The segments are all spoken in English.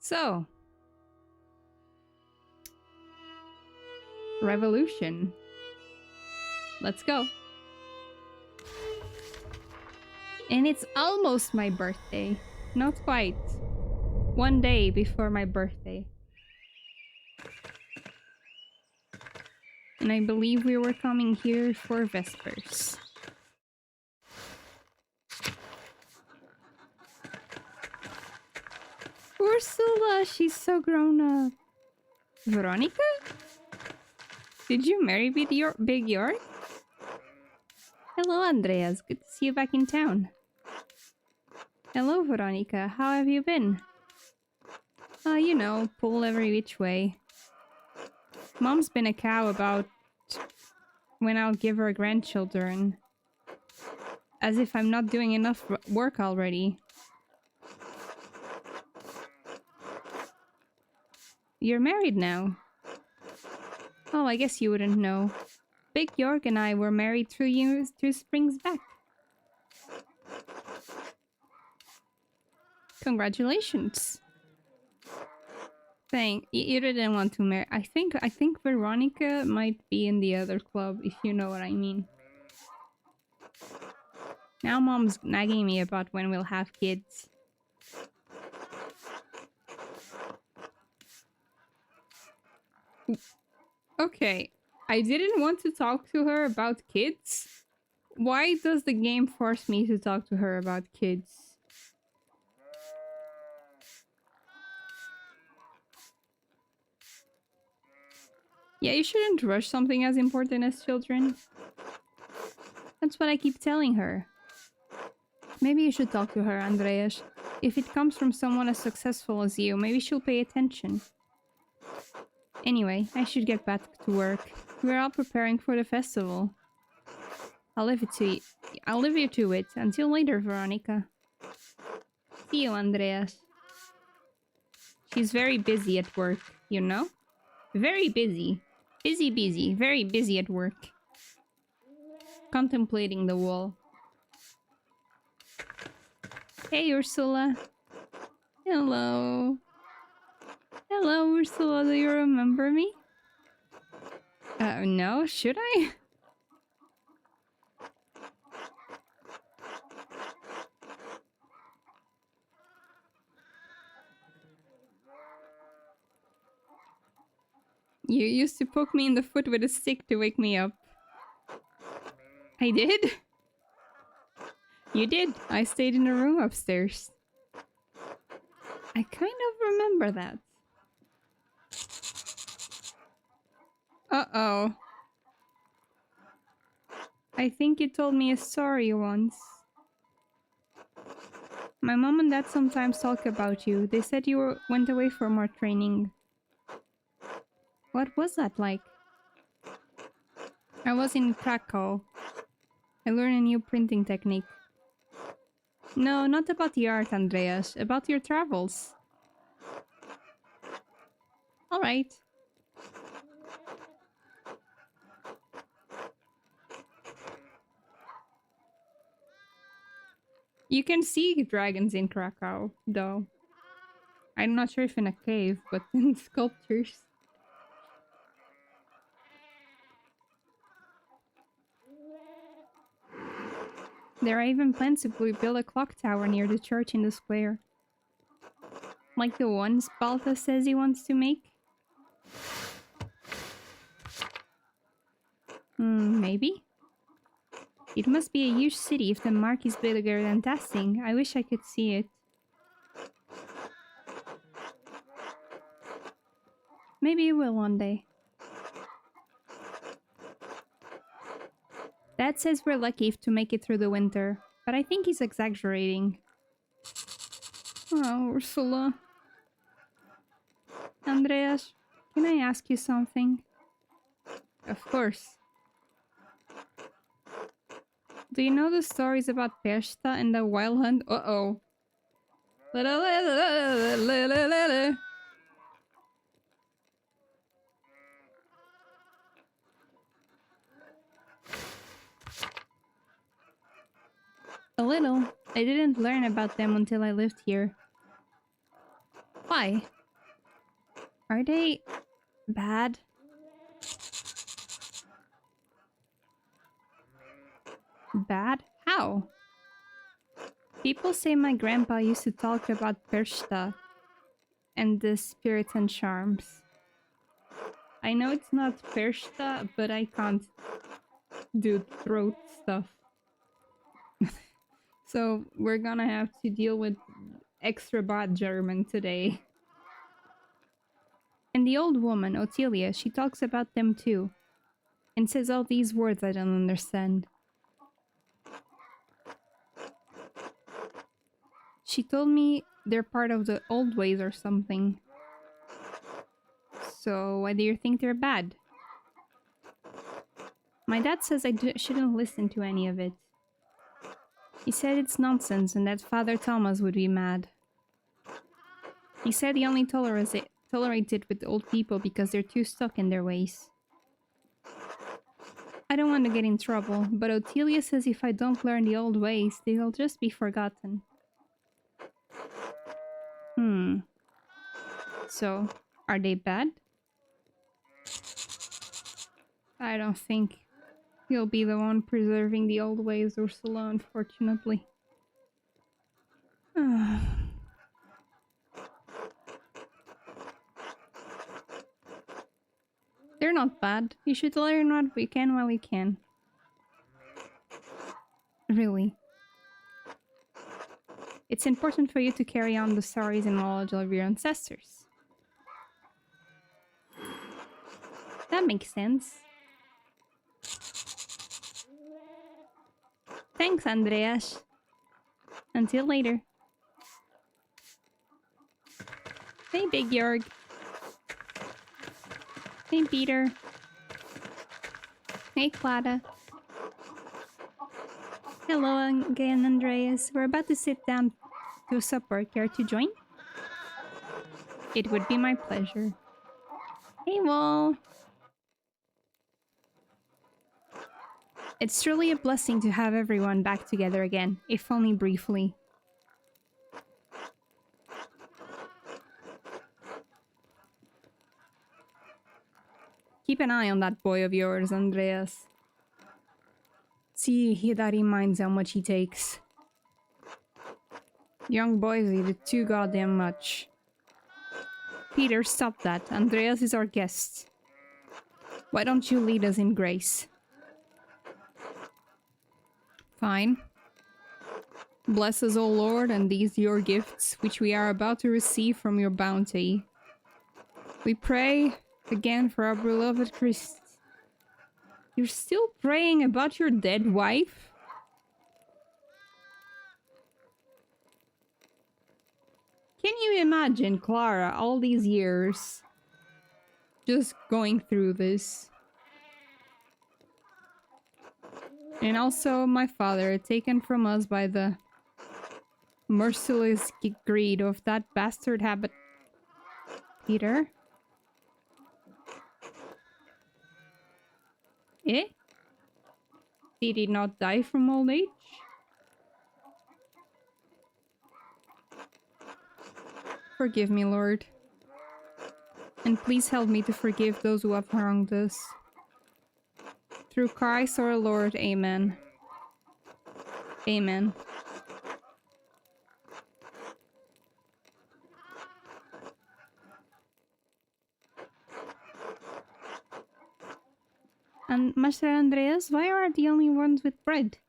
So, revolution. Let's go. And it's almost my birthday. Not quite. One day before my birthday. And I believe we were coming here for Vespers. Ursula, she's so grown up. Veronica? Did you marry Big York? Hello, Andreas. Good to see you back in town. Hello, Veronica. How have you been? You know, pull every which way. Mom's been a cow about when I'll give her grandchildren. As if I'm not doing enough work already. You're married now. Oh, I guess you wouldn't know. Big York and I were married 2 springs back. Congratulations. You didn't want to marry. I think Veronica might be in the other club, if you know what I mean. Now Mom's nagging me about when we'll have kids. Okay, I didn't want to talk to her about kids. Why does the game force me to talk to her about kids? Yeah, you shouldn't rush something as important as children. That's what I keep telling her. Maybe you should talk to her, Andreas. If it comes from someone as successful as you, maybe she'll pay attention. Anyway, I should get back to work. We're all preparing for the festival. I'll leave you to it. Until later, Veronica. See you, Andreas. She's very busy at work, you know? Very busy. Busy. Very busy at work. Contemplating the wall. Hey, Ursula. Hello. Hello, Ursula. Do you remember me? No? Should I? You used to poke me in the foot with a stick to wake me up. I did? You did. I stayed in a room upstairs. I kind of remember that. Uh-oh. I think you told me a story once. My mom and dad sometimes talk about you. They said you went away for more training. What was that like? I was in Krakow. I learned a new printing technique. No, not about the art, Andreas. About your travels. Alright. You can see dragons in Krakow, though. I'm not sure if in a cave, but in sculptures. There are even plans to build a clock tower near the church in the square. Like the ones Balta says he wants to make? Maybe? It must be a huge city if the mark is bigger than Tasting. I wish I could see it. Maybe it will one day. Dad says we're lucky to make it through the winter, but I think he's exaggerating. Oh, Ursula. Andreas, can I ask you something? Of course. Do you know the stories about Pesta and the Wild Hunt? Uh-oh. A little. I didn't learn about them until I lived here. Why? Are they bad? Bad? How? People say my grandpa used to talk about Pershta and the spirits and charms. I know it's not Pershta, but I can't do throat stuff. So we're gonna have to deal with extra bad German today. And the old woman, Otelia, she talks about them too. And says all these words I don't understand. She told me they're part of the old ways or something. So why do you think they're bad? My dad says I shouldn't listen to any of it. He said it's nonsense and that Father Thomas would be mad. He said he only tolerates it with old people because they're too stuck in their ways. I don't want to get in trouble, but Otelia says if I don't learn the old ways, they'll just be forgotten. So, are they bad? I don't think he'll be the one preserving the old ways, Ursula, unfortunately. They're not bad. You should learn what we can while you can. Really. It's important for you to carry on the stories and knowledge of your ancestors. That makes sense. Thanks, Andreas. Until later. Hey, Big Jorg. Hey, Peter. Hey, Clara. Hello again, Andreas. We're about to sit down to supper. Care to join? It would be my pleasure. Hey, Wall. It's truly a blessing to have everyone back together again, if only briefly. Keep an eye on that boy of yours, Andreas. See that he minds how much he takes. Young boys eat it too goddamn much. Peter, stop that. Andreas is our guest. Why don't you lead us in grace? Fine. Bless us, O Lord, and these your gifts, which we are about to receive from your bounty. We pray again for our beloved Christ. You're still praying about your dead wife? Can you imagine Clara all these years just going through this? And also my father, taken from us by the merciless greed of that bastard habit. Peter? Eh? Did he not die from old age? Forgive me, Lord. And please help me to forgive those who have wronged us. Through Christ our Lord, amen. Amen. And Master Andreas, why are the only ones with bread?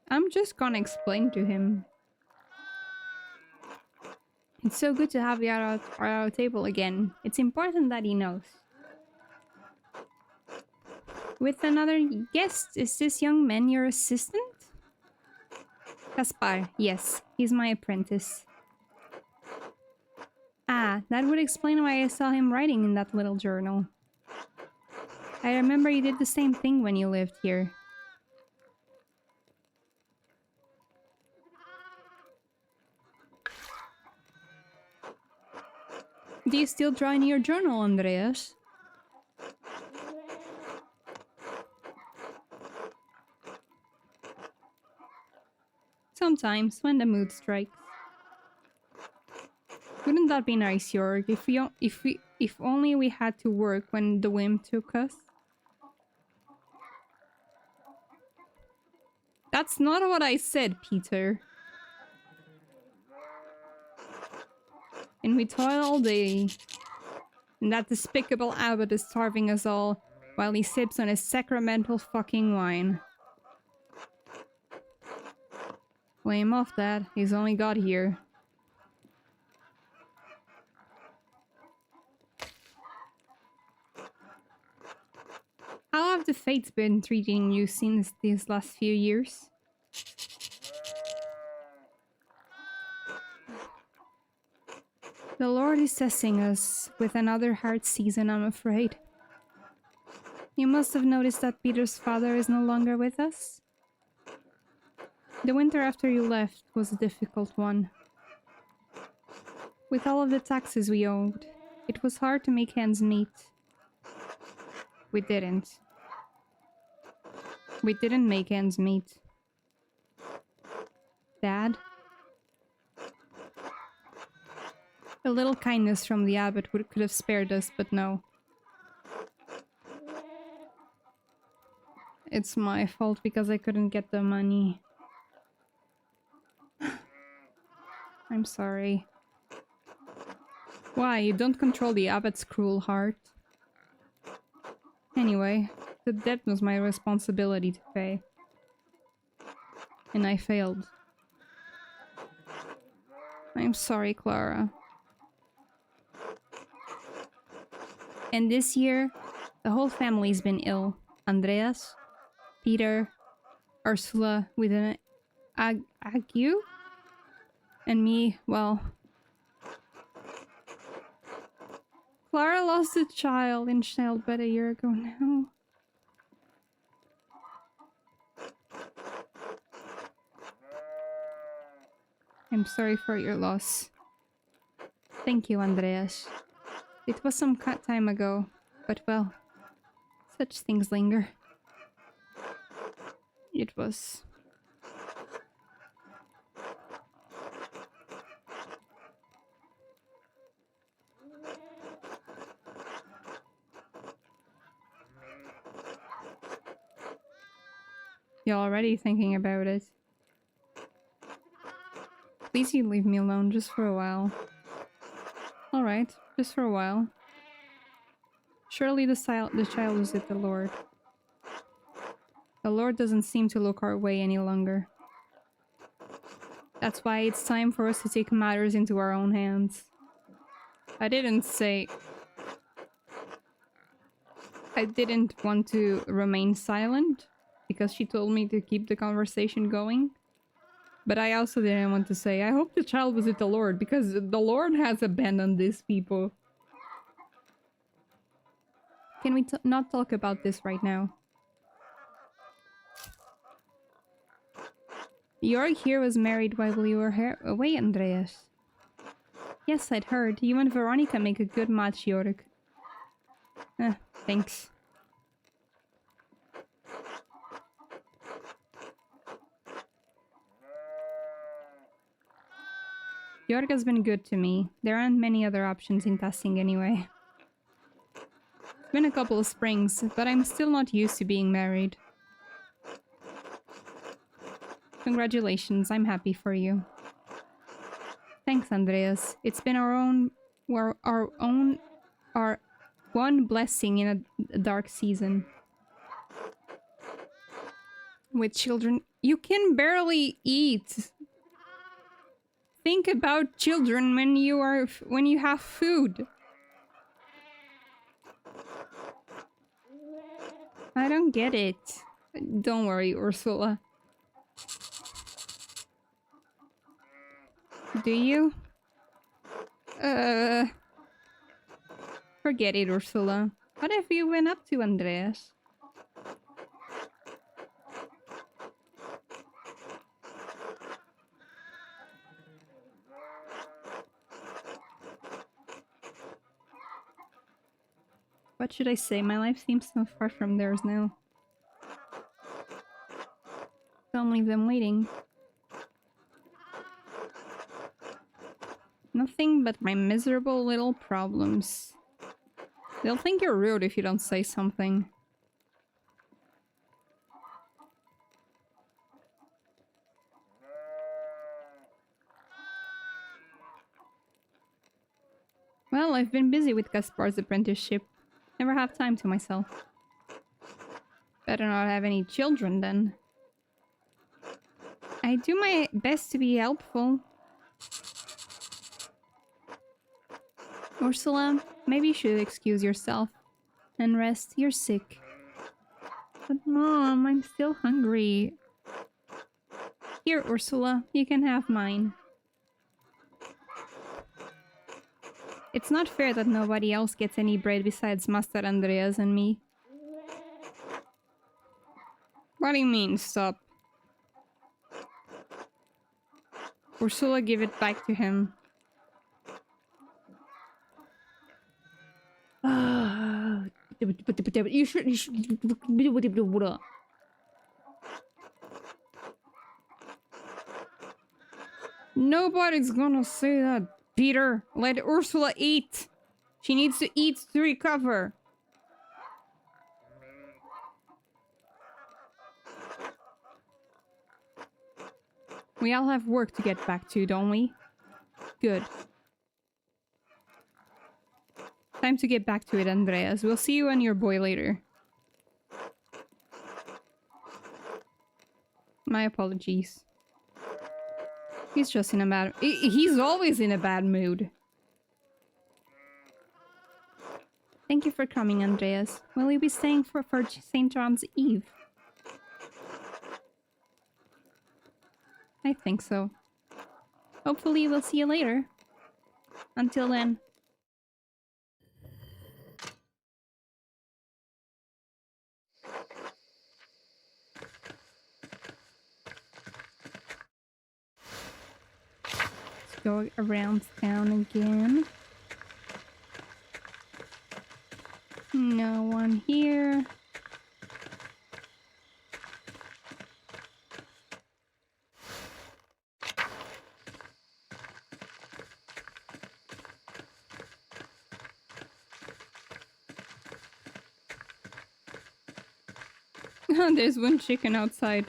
I'm just gonna explain to him. It's so good to have you at our table again. It's important that he knows. With another guest, is this young man your assistant? Kaspar, yes, he's my apprentice. Ah, that would explain why I saw him writing in that little journal. I remember you did the same thing when you lived here. Do you still draw in your journal, Andreas? Sometimes, when the mood strikes. Wouldn't that be nice, York? If only we had to work when the whim took us. That's not what I said, Peter. And we toil all day. And that despicable abbot is starving us all while he sips on his sacramental fucking wine. Blame off that. He's only got here. How have the fates been treating you since these last few years? The Lord is testing us with another hard season, I'm afraid. You must have noticed that Peter's father is no longer with us. The winter after you left was a difficult one. With all of the taxes we owed, it was hard to make ends meet. We didn't. We didn't make ends meet. Dad? A little kindness from the abbot could have spared us, but no. It's my fault because I couldn't get the money. I'm sorry. Why? You don't control the abbot's cruel heart. Anyway, the debt was my responsibility to pay. And I failed. I'm sorry, Clara. And this year, the whole family's been ill. Andreas, Peter, Ursula with an ague, and me, well... Clara lost a child in childbed a year ago now. I'm sorry for your loss. Thank you, Andreas. It was some time ago, but well, such things linger. It was... You're already thinking about it. Please you leave me alone just for a while. Alright, just for a while. Surely the child is with the Lord. The Lord doesn't seem to look our way any longer. That's why it's time for us to take matters into our own hands. I didn't want to remain silent, because she told me to keep the conversation going. But I also didn't want to say, I hope the child was with the Lord, because the Lord has abandoned these people. Can we not talk about this right now? York here was married while you were away, Andreas. Yes, I'd heard. You and Veronica make a good match, York. Thanks. York has been good to me. There aren't many other options in testing anyway. It's been a couple of springs, but I'm still not used to being married. Congratulations, I'm happy for you. Thanks, Andreas. It's been our one blessing in a dark season. With children, you can barely eat. Think about children when you have food. I don't get it. Don't worry, Ursula. Do you? Forget it, Ursula. What have you been up to, Andreas? What should I say? My life seems so far from theirs now. Don't leave them waiting. Nothing but my miserable little problems. They'll think you're rude if you don't say something. Well, I've been busy with Gaspar's apprenticeship. Never have time to myself. Better not have any children then. I do my best to be helpful. Ursula, maybe you should excuse yourself and rest. You're sick. But Mom, I'm still hungry. Here, Ursula, you can have mine. It's not fair that nobody else gets any bread besides Master Andreas and me. What do you mean, stop? Ursula, give it back to him. You should... Nobody's gonna say that, Peter. Let Ursula eat. She needs to eat to recover. We all have work to get back to, don't we? Good. Time to get back to it, Andreas. We'll see you and your boy later. My apologies. He's just in a bad... He's always in a bad mood. Thank you for coming, Andreas. Will you be staying for St. John's Eve? I think so. Hopefully we'll see you later. Until then. Let's go around town again. No one here. There's one chicken outside.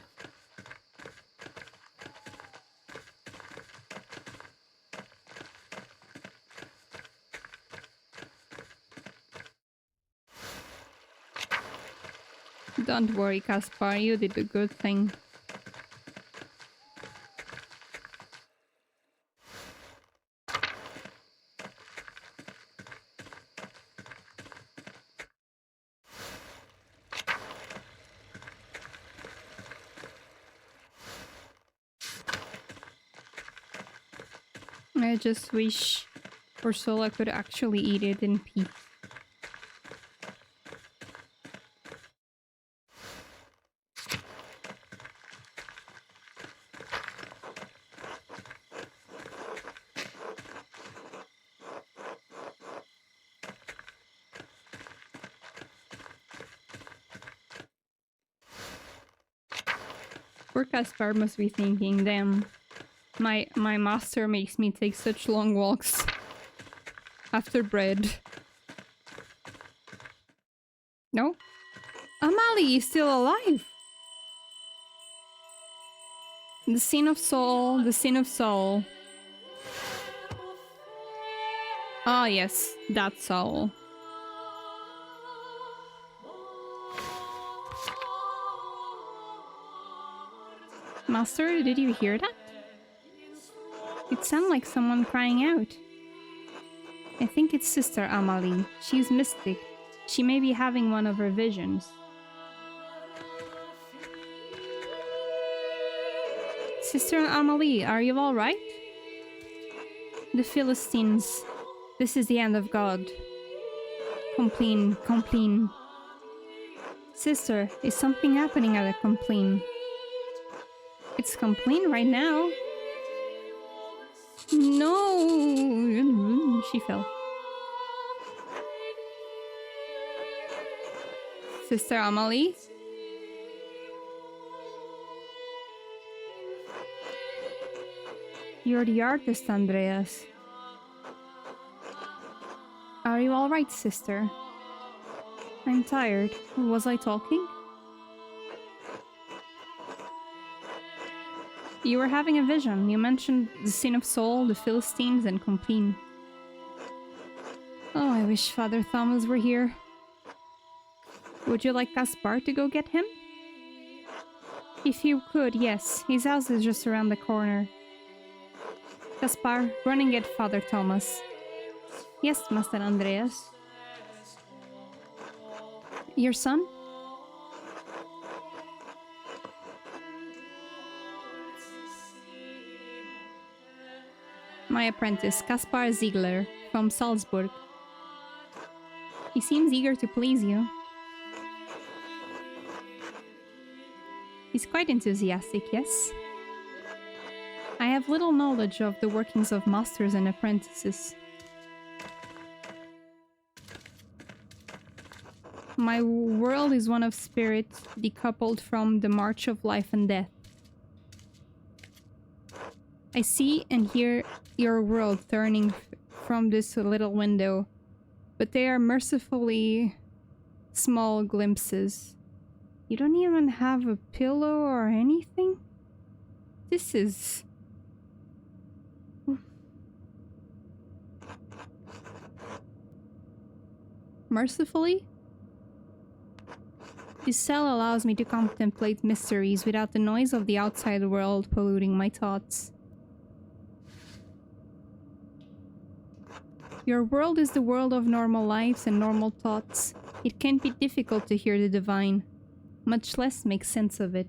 Don't worry, Caspar, you did a good thing. I just wish Ursula could actually eat it in peace. Poor Caspar must be thinking, damn. My master makes me take such long walks after bread. No? Amalie is still alive! The sin of soul, the sin of soul. Ah yes, that soul. Master, did you hear that? It sounded like someone crying out. I think it's Sister Amalie. She's mystic. She may be having one of her visions. Sister Amalie, are you alright? The Philistines. This is the end of God. Complain, complain. Sister, is something happening at a complain? It's complain right now. No! She fell. Sister Amalie? You're the artist, Andreas. Are you all right, sister? I'm tired. Was I talking? You were having a vision. You mentioned the sin of Saul, the Philistines, and Compline. Oh, I wish Father Thomas were here. Would you like Gaspar to go get him? If you could, yes. His house is just around the corner. Gaspar, run and get Father Thomas. Yes, Master Andreas. Your son? My apprentice, Kaspar Ziegler, from Salzburg. He seems eager to please you. He's quite enthusiastic, yes? I have little knowledge of the workings of masters and apprentices. My world is one of spirit, decoupled from the march of life and death. I see and hear your world turning from this little window, but they are mercifully small glimpses. You don't even have a pillow or anything? This is... Oof. Mercifully? This cell allows me to contemplate mysteries without the noise of the outside world polluting my thoughts. Your world is the world of normal lives and normal thoughts. It can be difficult to hear the divine, much less make sense of it.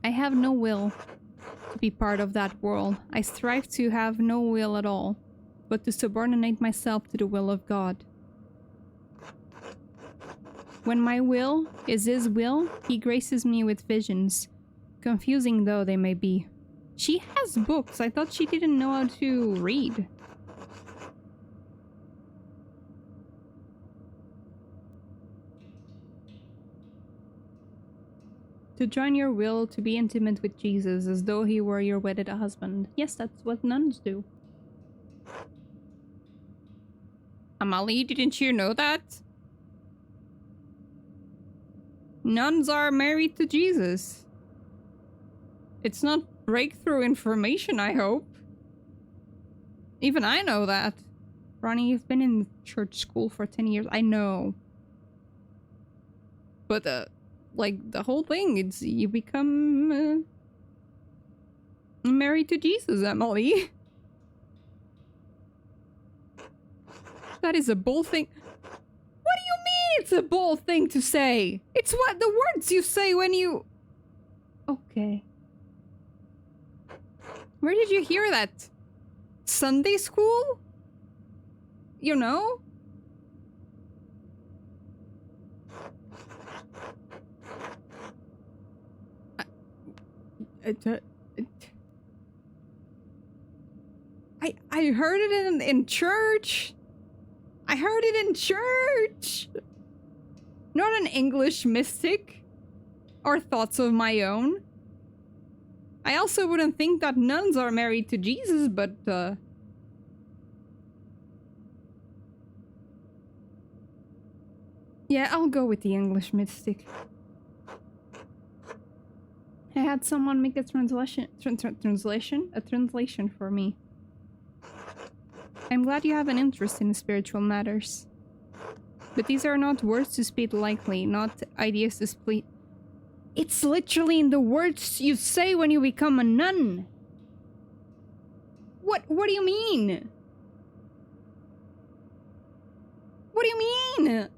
I have no will to be part of that world. I strive to have no will at all, but to subordinate myself to the will of God. When my will is His will, He graces me with visions, confusing though they may be. She has books. I thought she didn't know how to read. To join your will, to be intimate with Jesus, as though He were your wedded husband. Yes, that's what nuns do. Amalie, didn't you know that? Nuns are married to Jesus. It's not breakthrough information, I hope. Even I know that. Ronnie, you've been in church school for 10 years. I know. But, like, the whole thing, it's you become married to Jesus, Emily. That is a bold thing. What do you mean it's a bold thing to say? It's what the words you say when you... Okay. Where did you hear that? Sunday school? You know? I heard it in church. I heard it in church. Not an English mystic. Or thoughts of my own. I also wouldn't think that nuns are married to Jesus, but, yeah, I'll go with the English mystic. I had someone make a translation for me. I'm glad you have an interest in spiritual matters. But these are not words to speak lightly, not ideas to speak. It's literally in the words you say when you become a nun. What do you mean? What do you mean?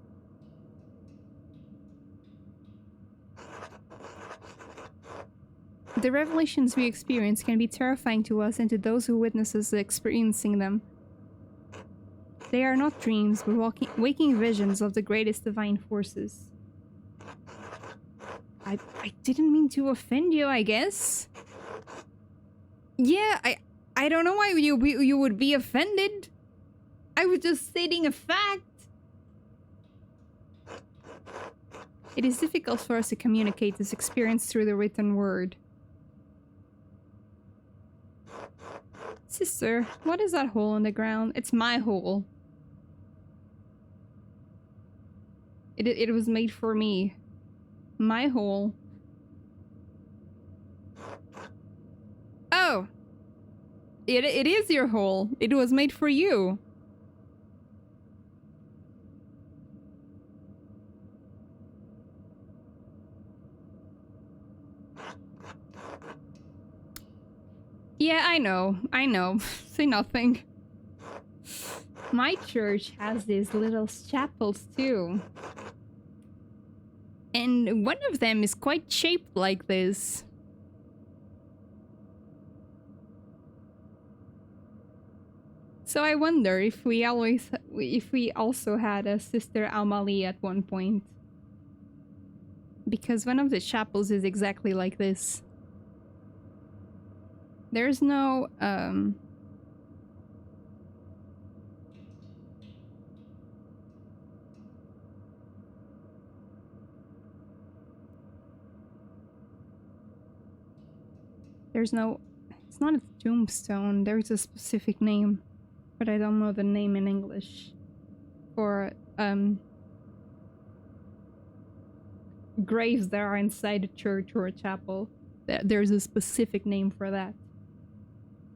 The revelations we experience can be terrifying to us and to those who witness us experiencing them. They are not dreams, but waking visions of the greatest divine forces. I didn't mean to offend you, I guess. Yeah, I don't know why you would be offended. I was just stating a fact. It is difficult for us to communicate this experience through the written word. Sister, what is that hole in the ground? It's my hole. It was made for me. My hole. Oh! It is your hole. It was made for you. Yeah, I know. I know. Say nothing. My church has these little chapels too. And one of them is quite shaped like this. So I wonder if we also had a Sister Amalie at one point. Because one of the chapels is exactly like this. There's no it's not a tombstone, there's a specific name, but I don't know the name in English. For graves that are inside a church or a chapel. There's a specific name for that.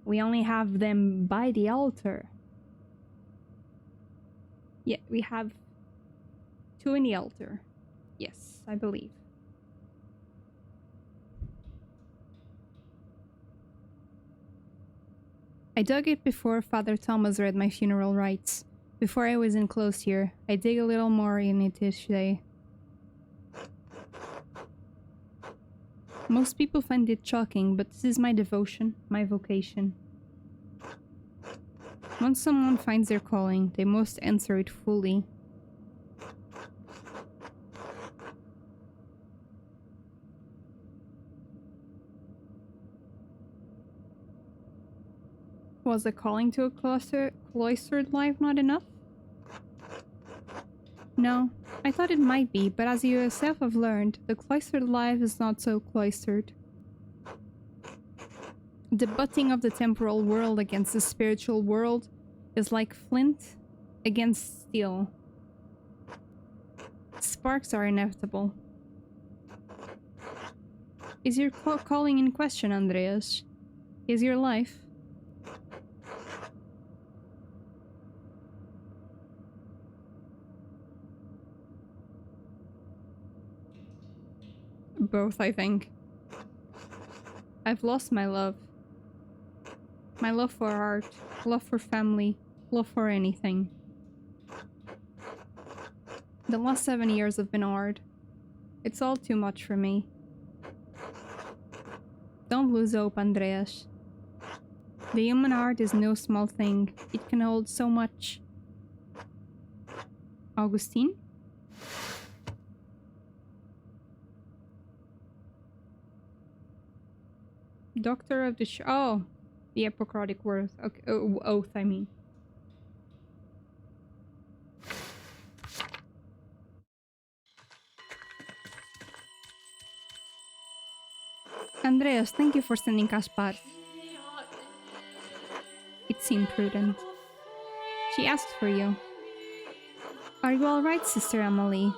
We only have them by the altar. Yeah, we have 2 in the altar. Yes, I believe. I dug it before Father Thomas read my funeral rites. Before I was enclosed here, I dig a little more in it each day. Most people find it shocking, but this is my devotion, my vocation. Once someone finds their calling, they must answer it fully. Was a calling to a cloistered life not enough? No, I thought it might be, but as you yourself have learned, the cloistered life is not so cloistered. The butting of the temporal world against the spiritual world is like flint against steel. Sparks are inevitable. Is your calling in question, Andreas? Is your life? Both, I think. I've lost my love. My love for art, love for family, love for anything. The last 7 years have been hard. It's all too much for me. Don't lose hope, Andreas. The human heart is no small thing. It can hold so much. Augustine? Doctor of the oh, the Hippocratic Oath. Okay, oath, I mean. Andreas, thank you for sending Caspar. It seemed prudent. She asked for you. Are you alright, Sister Amalie?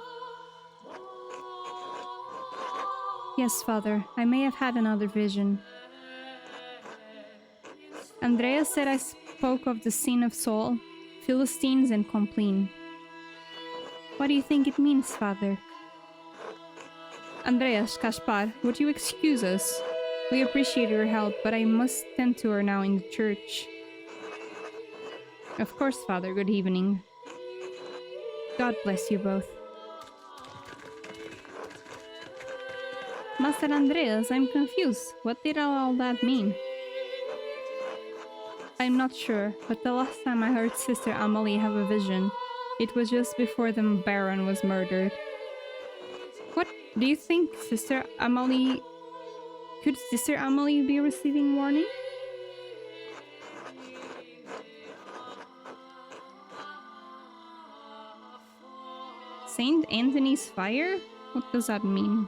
Yes, Father. I may have had another vision. Andreas said I spoke of the sin of Saul, Philistines, and Compline. What do you think it means, Father? Andreas, Caspar, would you excuse us? We appreciate your help, but I must tend to her now in the church. Of course, Father. Good evening. God bless you both. Master Andreas, I'm confused. What did all that mean? I'm not sure, but the last time I heard Sister Amalie have a vision, it was just before the Baron was murdered. What do you think, Sister Amalie? Could Sister Amalie be receiving warning? Saint Anthony's fire? What does that mean?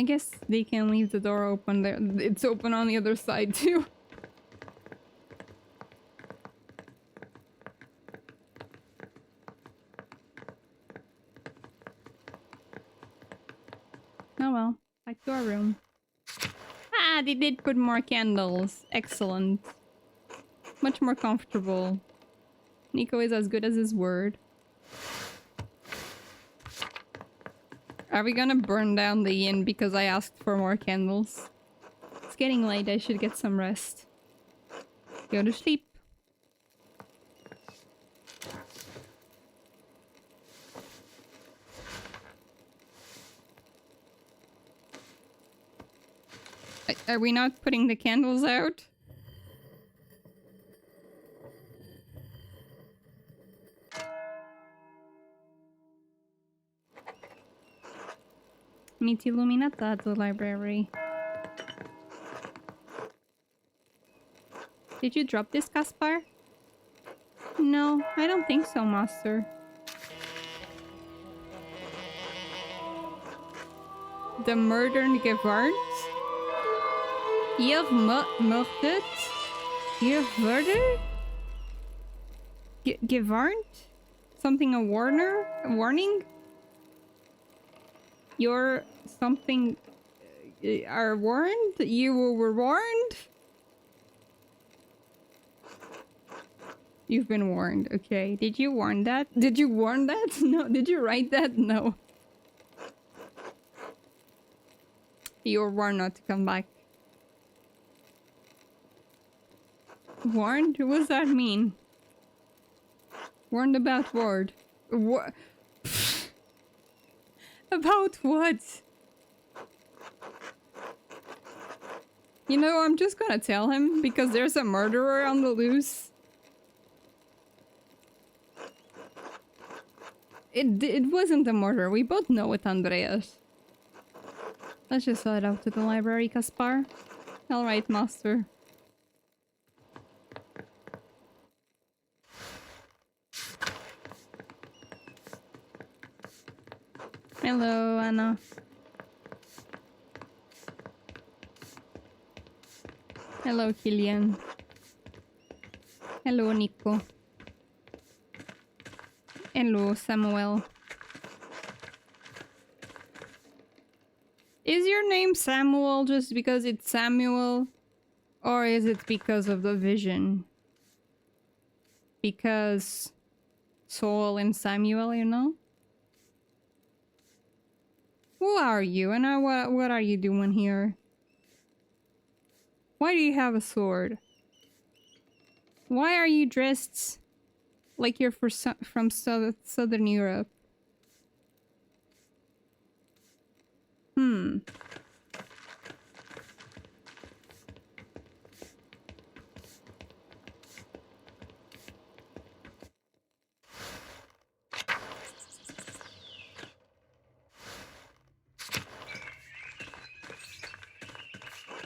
I guess they can leave the door open there. It's open on the other side too. Oh well, back to our room. Ah, they did put more candles. Excellent. Much more comfortable. Nico is as good as his word. Are we gonna burn down the inn because I asked for more candles? It's getting late, I should get some rest. Go to sleep. Are we not putting the candles out? Meet Illuminata at the library. Did you drop this, Caspar? No, I don't think so, Master. The murdered Gevard? You've murdered? You've murdered? Gevard? Something a warner? A warning? You're something... are warned? You were warned? You've been warned, okay. Did you warn that? Did you warn that? No. Did you write that? No. You were warned not to come back. Warned? What does that mean? Warned about what? What? About what? You know, I'm just gonna tell him because there's a murderer on the loose. It wasn't a murder. We both know it, Andreas. Let's just head out to the library, Caspar. Alright, Master. Hello, Anna. Hello, Killian. Hello, Nico. Hello, Samuel. Is your name Samuel just because it's Samuel? Or is it because of the vision? Because Saul and Samuel, you know? Who are you and what are you doing here? Why do you have a sword? Why are you dressed like you're from Southern Europe?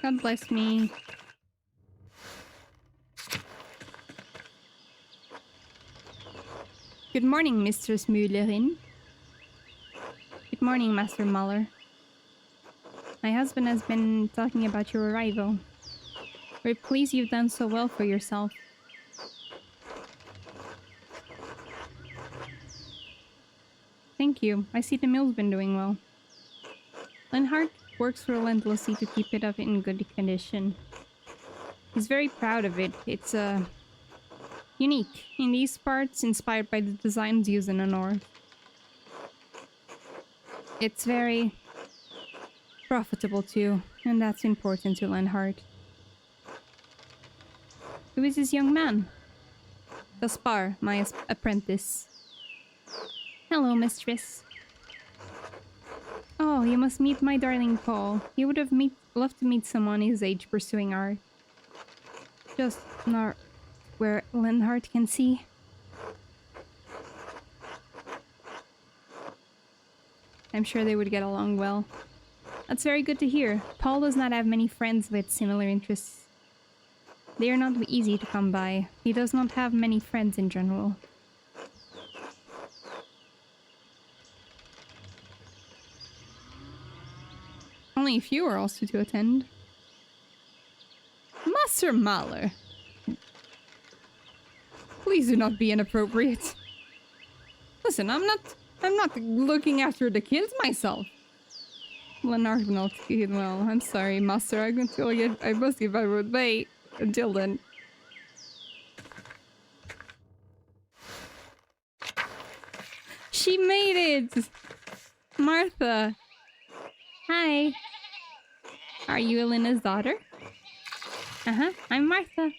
God bless me. Good morning, Mistress Müllerin. Good morning, Master Muller. My husband has been talking about your arrival. We're pleased you've done so well for yourself. Thank you. I see the mill's been doing well. Linhart works relentlessly to keep it up in good condition. He's very proud of it. It's unique in these parts, inspired by the designs used in the north. It's very profitable too, and that's important to Linhart. Who is this young man? Gaspar, my apprentice. Hello, mistress. Oh, you must meet my darling Paul. He would have loved to meet someone his age pursuing art. Just not where Linhart can see. I'm sure they would get along well. That's very good to hear. Paul does not have many friends with similar interests. They are not easy to come by. He does not have many friends in general. Only many funerals to attend. Master Mahler. Please do not be inappropriate. Listen, I'm not looking after the kids myself. Leonard will not get well. I'm sorry, Master. I must give I would wait until then. She made it! Martha! Hi! Are you Elena's daughter? Uh-huh, I'm Martha.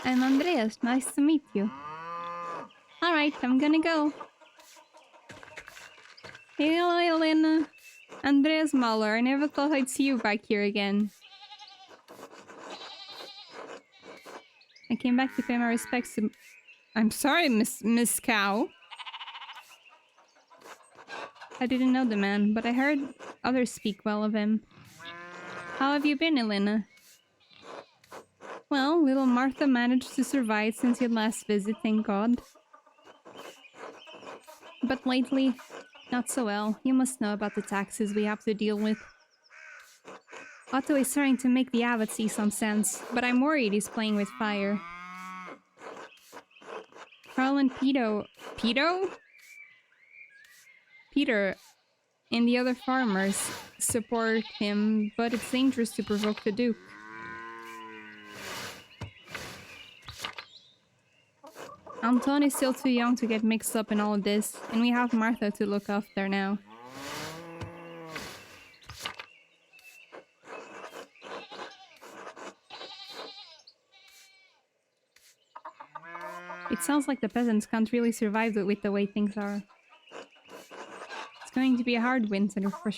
I'm Andreas. Nice to meet you. Alright, I'm gonna go. Hello, Elena. Andreas Mahler. I never thought I'd see you back here again. I came back to pay my respects to... I'm sorry, Miss Cow. I didn't know the man, but I heard others speak well of him. How have you been, Elena? Well, little Martha managed to survive since your last visit, thank God. But lately, not so well. You must know about the taxes we have to deal with. Otto is starting to make the abbot see some sense, but I'm worried he's playing with fire. Carl and Peter and the other farmers support him, but it's dangerous to provoke the Duke. Anton is still too young to get mixed up in all of this, and we have Martha to look after now. It sounds like the peasants can't really survive with the way things are. It's going to be a hard winter for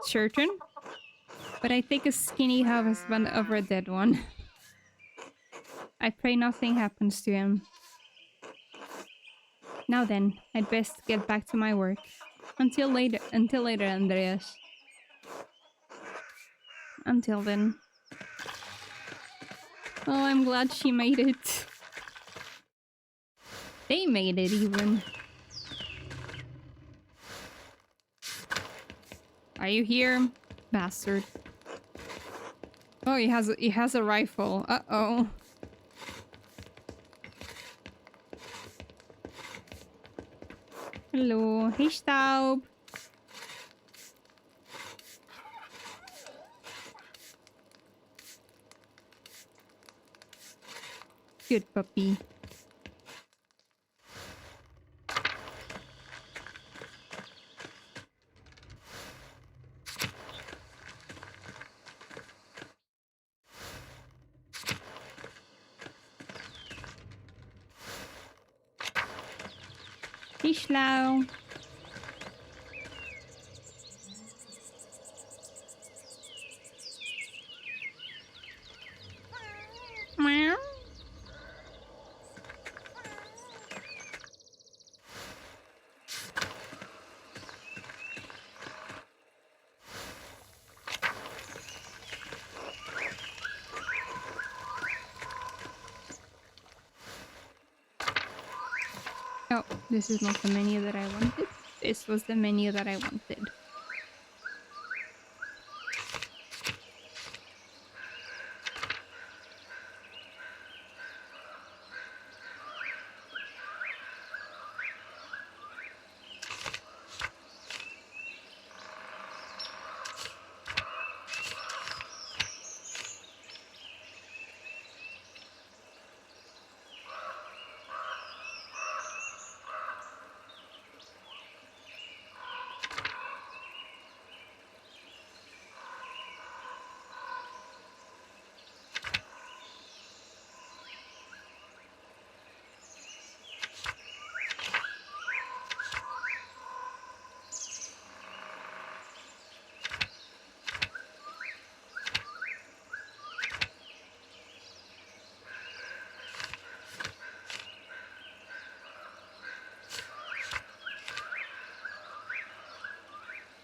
certain, but I take a skinny husband over a dead one. I pray nothing happens to him. Now then, I'd best get back to my work. Until later, Andreas. Until then. Oh, I'm glad she made it. They made it, even. Are you here? Bastard. Oh, he has a rifle. Uh-oh. Hello. Hey, Staub. Good puppy. Hey, Schlau. Meow. Oh, this is not the menu that I wanted. This was the menu that I wanted.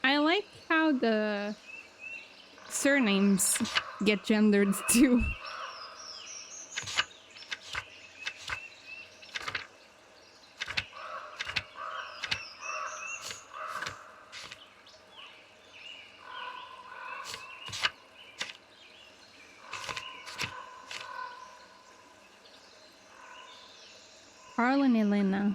I like how the surnames get gendered too. Carl and Elena.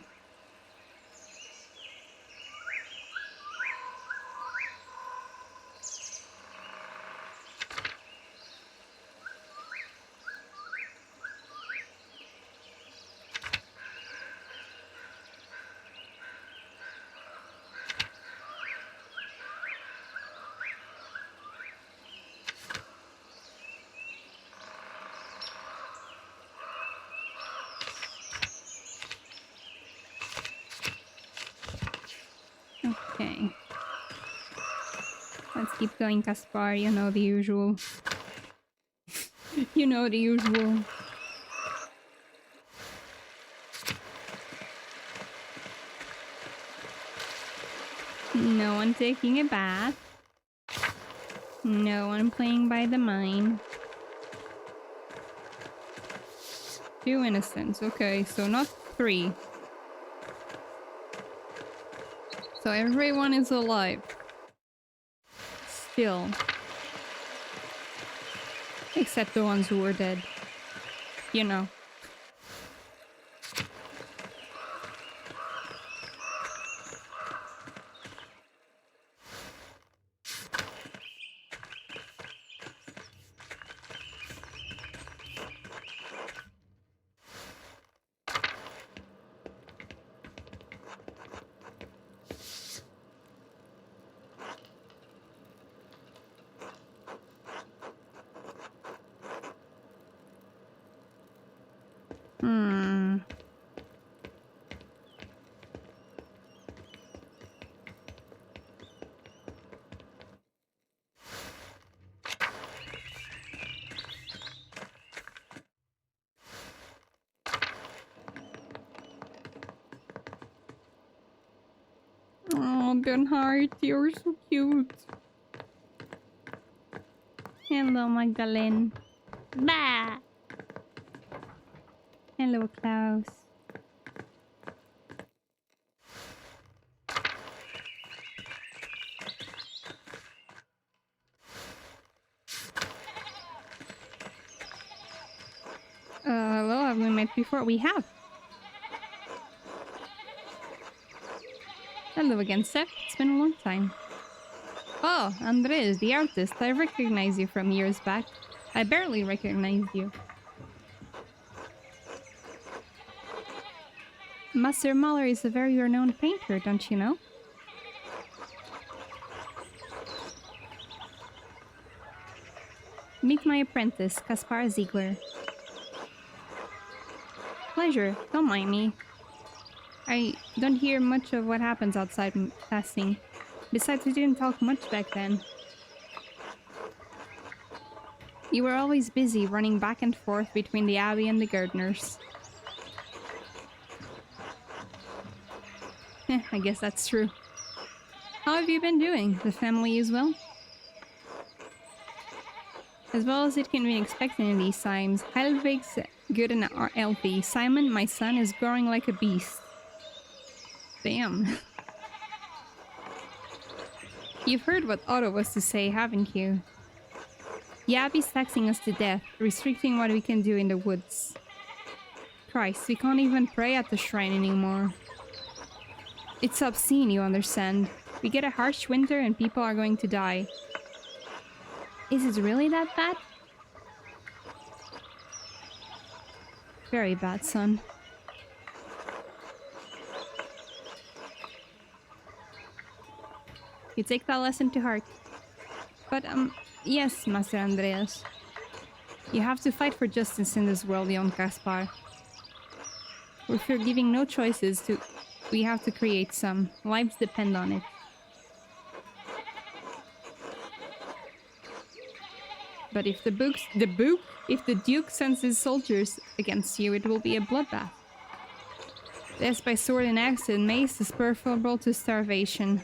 Okay. Let's keep going, Kaspar. You know the usual. You know the usual. No one taking a bath. No one playing by the mine. 2 innocents. Okay, so not 3. So everyone is alive. Still. Except the ones who were dead. You know. Oh, Bernhard, you're so cute. Hello, Magdalene. Bah! Hello, Klaus. Hello, have we met before? We have. Hello again, Seth. It's been a long time. Oh, Andres, the artist. I recognize you from years back. I barely recognized you. Master Mahler is a very renowned painter, don't you know? Meet my apprentice, Kaspar Ziegler. Pleasure, don't mind me. I don't hear much of what happens outside passing. Besides, we didn't talk much back then. You were always busy running back and forth between the Abbey and the gardeners. I guess that's true. How have you been doing? The family is well? As well as it can be expected in these times. Heidelberg's good and healthy. Simon, my son, is growing like a beast. Damn. You've heard what Otto was to say, haven't you? The Abbey's taxing us to death, restricting what we can do in the woods. Christ, we can't even pray at the shrine anymore. It's obscene, you understand. We get a harsh winter and people are going to die. Is it really that bad? Very bad, son. You take that lesson to heart. But, yes, Master Andreas. You have to fight for justice in this world, young Kaspar. If you're giving no choices, we have to create some. Lives depend on it. But if if the Duke sends his soldiers against you, it will be a bloodbath. Death by sword and axe and mace is preferable to starvation.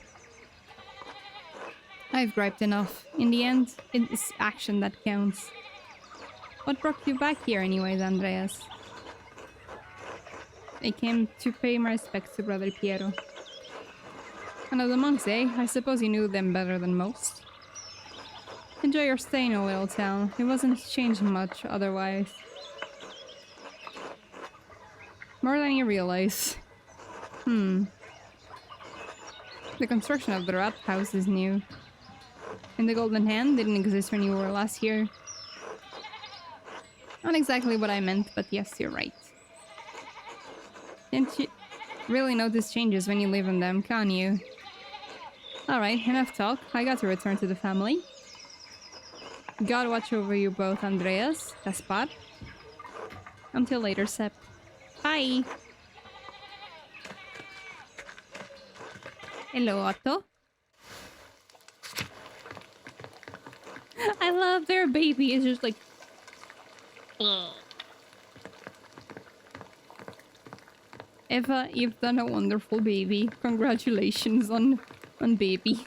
I've griped enough. In the end, it's action that counts. What brought you back here anyways, Andreas? I came to pay my respects to Brother Piero. One of the monks, eh? I suppose you knew them better than most. Enjoy your stay in a little town. It wasn't changed much otherwise. More than you realize. The construction of the rat house is new. And the golden hand didn't exist when you were last here. Not exactly what I meant, but yes, you're right. Can't you really notice changes when you live in them, can you? Alright, enough talk. I got to return to the family. God watch over you both, Andreas, Gaspar. Until later, Sep. Bye! Hello, Otto. I love their baby. It's just like... Eva, you've done a wonderful baby. Congratulations on baby.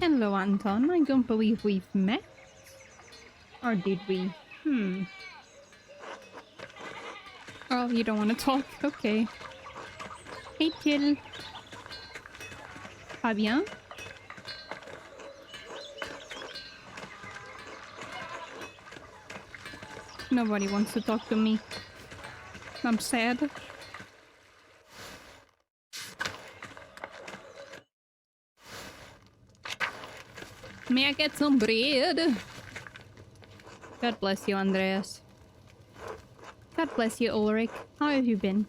Hello, Anton. I don't believe we've met. Or did we? Oh, you don't want to talk? Okay. Hey, Till. Pas bien? Nobody wants to talk to me. I'm sad. May I get some bread? God bless you, Andreas. God bless you, Ulrich. How have you been?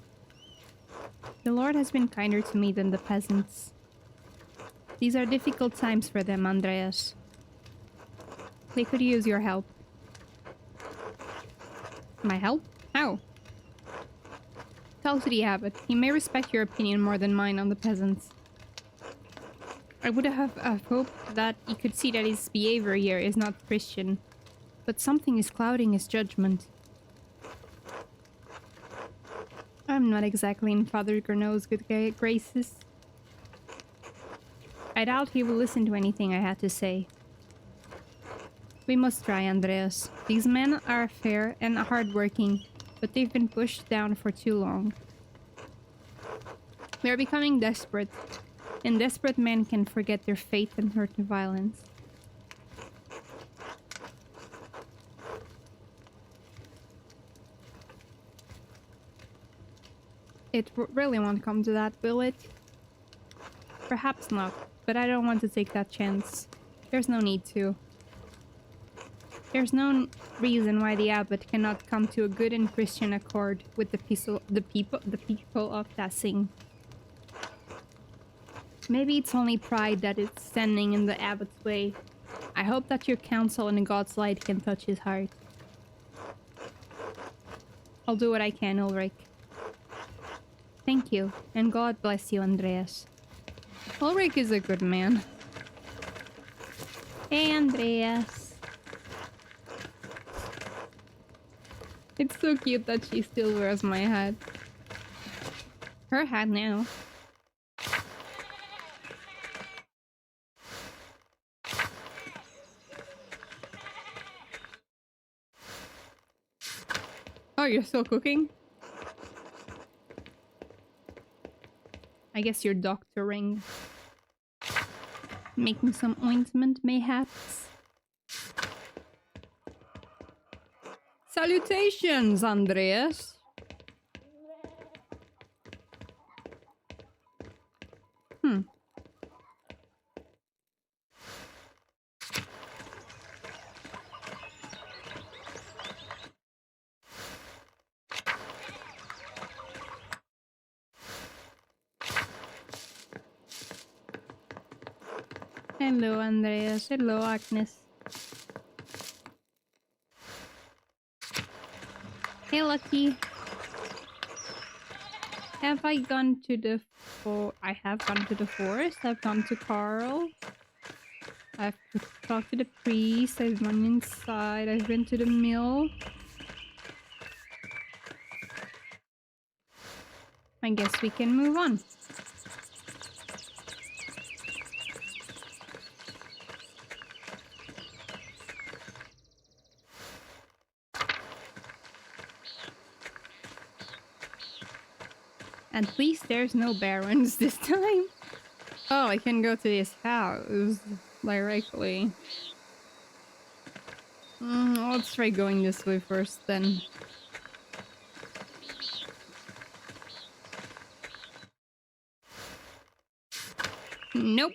The Lord has been kinder to me than the peasants. These are difficult times for them, Andreas. They could use your help. My help? How? Tell to the abbot. He may respect your opinion more than mine on the peasants. I would have hoped that he could see that his behavior here is not Christian, but something is clouding his judgment. I'm not exactly in Father Gurnow's good graces. I doubt he will listen to anything I had to say. We must try, Andreas. These men are fair and hardworking, but they've been pushed down for too long. They're becoming desperate, and desperate men can forget their faith and turn to violence. It really won't come to that, will it? Perhaps not, but I don't want to take that chance. There's no need to. There's no reason why the abbot cannot come to a good and Christian accord with the people of Tassing. Maybe it's only pride that is standing in the abbot's way. I hope that your counsel and God's light can touch his heart. I'll do what I can, Ulrich. Thank you, and God bless you, Andreas. Ulrich is a good man. Hey, Andreas. It's so cute that she still wears my hat. Her hat now. Oh, you're still cooking? I guess you're doctoring. Making some ointment, mayhaps? Salutations, Andreas! Hello, Andreas. Hello, Agnes. Hey, Lucky. Have I gone to the I have gone to the forest. I've gone to Carl. I've talked to the priest. I've gone inside. I've been to the mill. I guess we can move on. At least there's no barons this time. Oh, I can go to his house directly. Let's try going this way first then. Nope.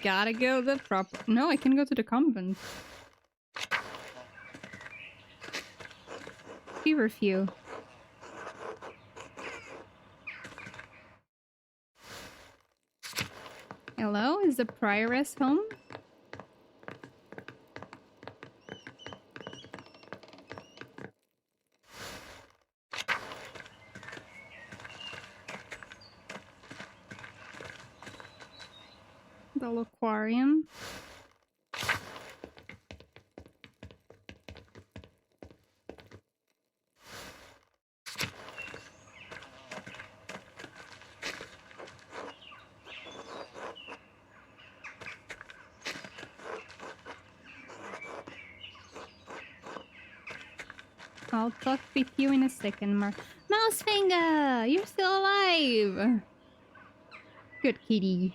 Gotta go the proper... No, I can go to the convent. Feverfew. Hello? Is the prioress home? The aquarium. I'll talk with you in a second, Mousefinger! You're still alive! Good kitty.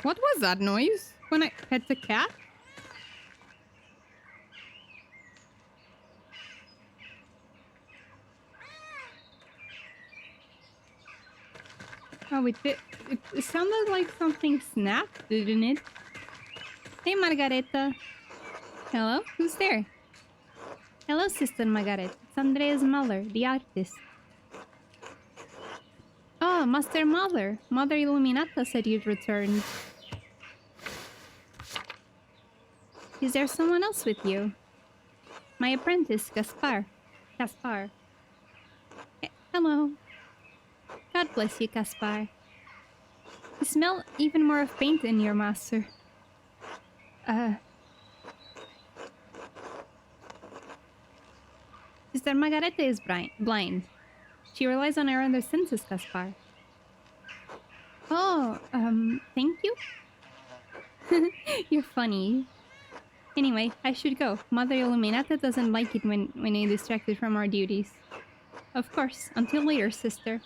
What was that noise? When I pet the cat? Oh, it sounded like something snapped, didn't it? Hey, Margareta. Hello? Who's there? Hello, Sister Margaret. It's Andreas Mahler, the artist. Oh, Master Mahler. Mother Illuminata said you'd returned. Is there someone else with you? My apprentice, Gaspar. Gaspar. Hello. God bless you, Gaspar. You smell even more of paint than your master. Sister Margareta is blind. She relies on her other senses, Gaspar. Oh, thank you? You're funny. Anyway, I should go. Mother Illuminata doesn't like it when I'm distracted from our duties. Of course. Until later, sister.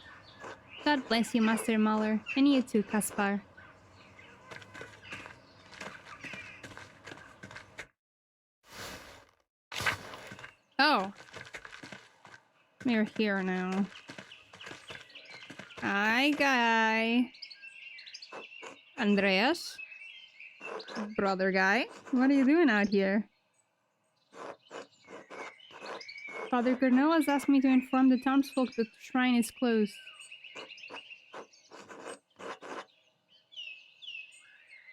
God bless you, Master Mahler. And you too, Gaspar. Oh. We're here now. Hi, guy. Andreas? Brother guy? What are you doing out here? Father Gurnell has asked me to inform the townsfolk that the shrine is closed.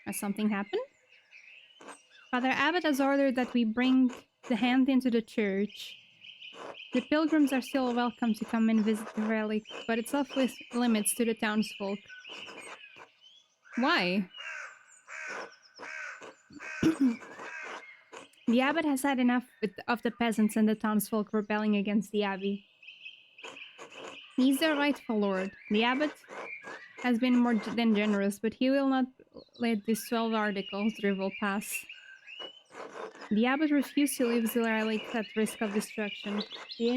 Has something happened? Father Abbot has ordered that we bring the hand into the church. The pilgrims are still welcome to come and visit the relic, but it's off limits to the townsfolk. Why? The abbot has had enough of the peasants and the townsfolk rebelling against the abbey. He's their rightful lord. The abbot has been more than generous, but he will not let these 12 articles drivel pass. The abbot refused to leave the relic at risk of destruction. The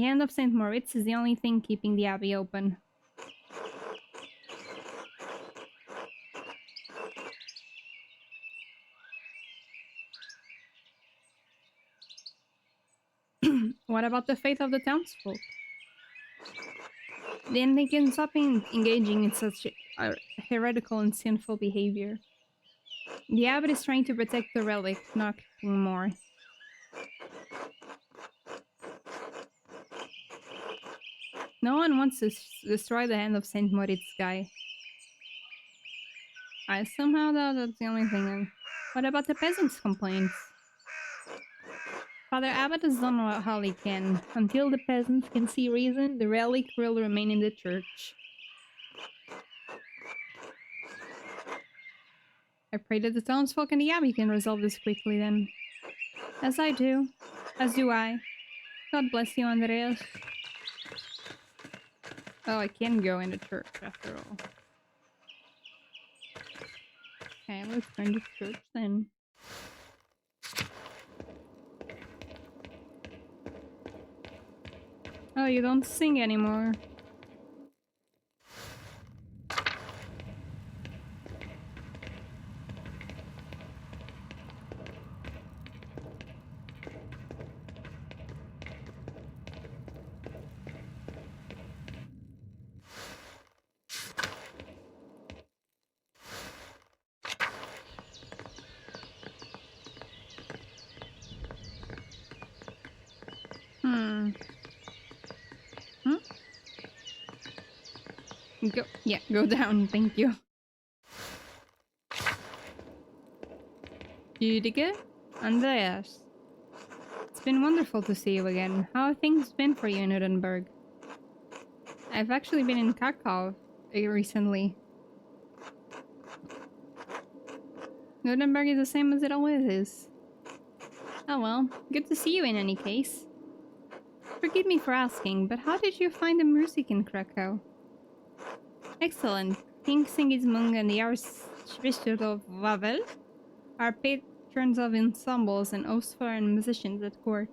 hand of Saint Moritz is the only thing keeping the abbey open. What about the faith of the townsfolk? Then they can stop engaging in such heretical and sinful behavior. The abbot is trying to protect the relic, not more. No one wants to destroy the hand of Saint Moritz, guy. I somehow thought that's the only thing. What about the peasants' complaints? Father Abbot has done all he can. Until the peasants can see reason, the relic will remain in the church. I pray that the townsfolk and the abbey can resolve this quickly then. As I do. As do I. God bless you, Andreas. Oh, I can go in the church after all. Okay, let's go into church then. Oh, you don't sing anymore. Hmm. Hmm? Go down, thank you. Judige? Andreas. It's been wonderful to see you again. How have things been for you in Nuremberg? I've actually been in Krakow recently. Nuremberg is the same as it always is. Oh well, good to see you in any case. Forgive me for asking, but how did you find the music in Krakow? Excellent. King Sigismund and the Archbishop of Wawel are patrons of ensembles and Ostforeign musicians at court.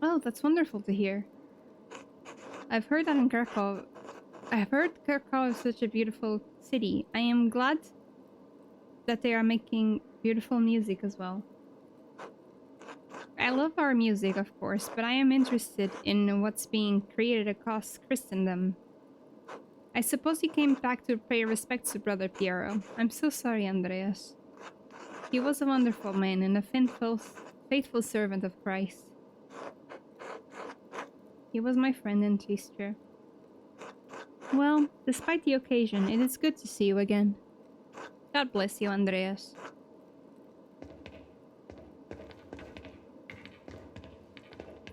Oh, that's wonderful to hear. I've heard that in Krakow. I've heard Krakow is such a beautiful city. I am glad that they are making beautiful music as well. I love our music, of course, but I am interested in what's being created across Christendom. I suppose he came back to pay respects to Brother Piero. I'm so sorry, Andreas. He was a wonderful man and a faithful servant of Christ. He was my friend and teacher. Well, despite the occasion, it is good to see you again. God bless you, Andreas.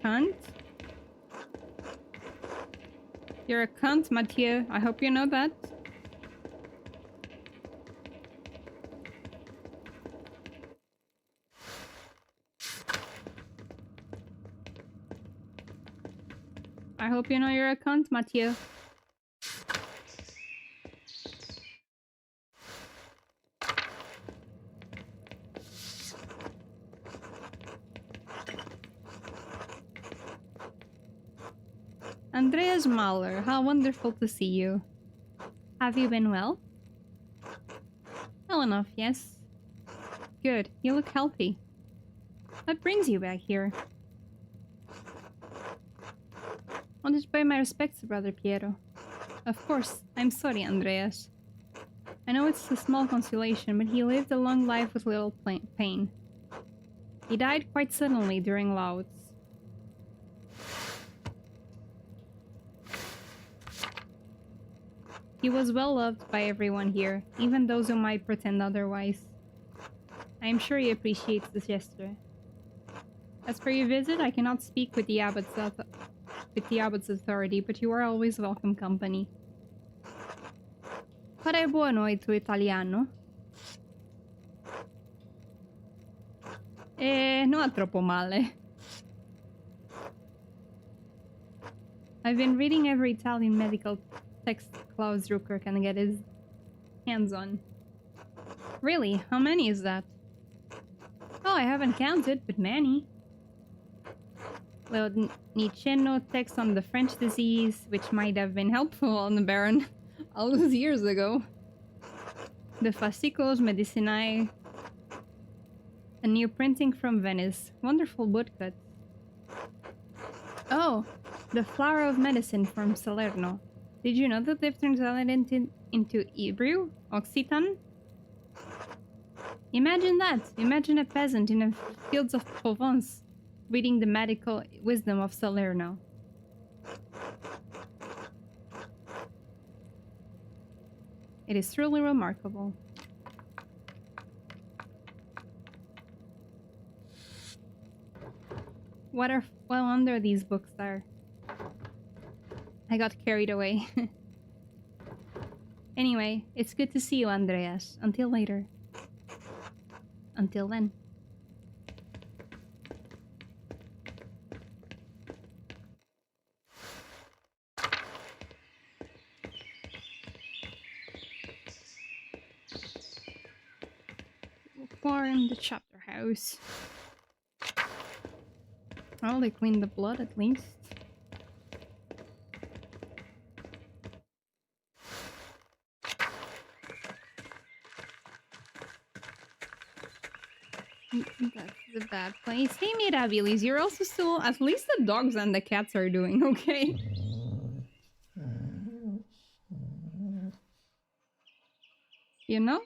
Cunt? You're a cunt, Mathieu. I hope you know that. I hope you know you're a cunt, Mathieu. Andreas Mahler, how wonderful to see you. Have you been well? Well enough, yes. Good, you look healthy. What brings you back here? Wanted to pay my respects to Brother Piero. Of course, I'm sorry, Andreas. I know it's a small consolation, but he lived a long life with little pain. He died quite suddenly during Louds. He was well loved by everyone here, even those who might pretend otherwise. I am sure he appreciates this gesture. As for your visit, I cannot speak with the abbot's authority, but you are always welcome company. Pare buono il tuo italiano? Non troppo male. I've been reading every Italian medical text Klaus Rucker can get his hands on. Really? How many is that? Oh, I haven't counted, but many. Niceno text on the French disease, which might have been helpful on the Baron all those years ago. The Fasciclos Medicinae. A new printing from Venice. Wonderful woodcuts. Oh, the Flower of Medicine from Salerno. Did you know that they've translated into Hebrew? Occitan? Imagine that! Imagine a peasant in the fields of Provence reading the medical wisdom of Salerno. It is truly remarkable. What are well under these books are? I got carried away. Anyway, it's good to see you, Andreas. Until later. Until then. Form the chapter house. Well, they cleaned the blood at least. That's the bad place. Hey, Mirabilis, you're also still... At least the dogs and the cats are doing okay. You know?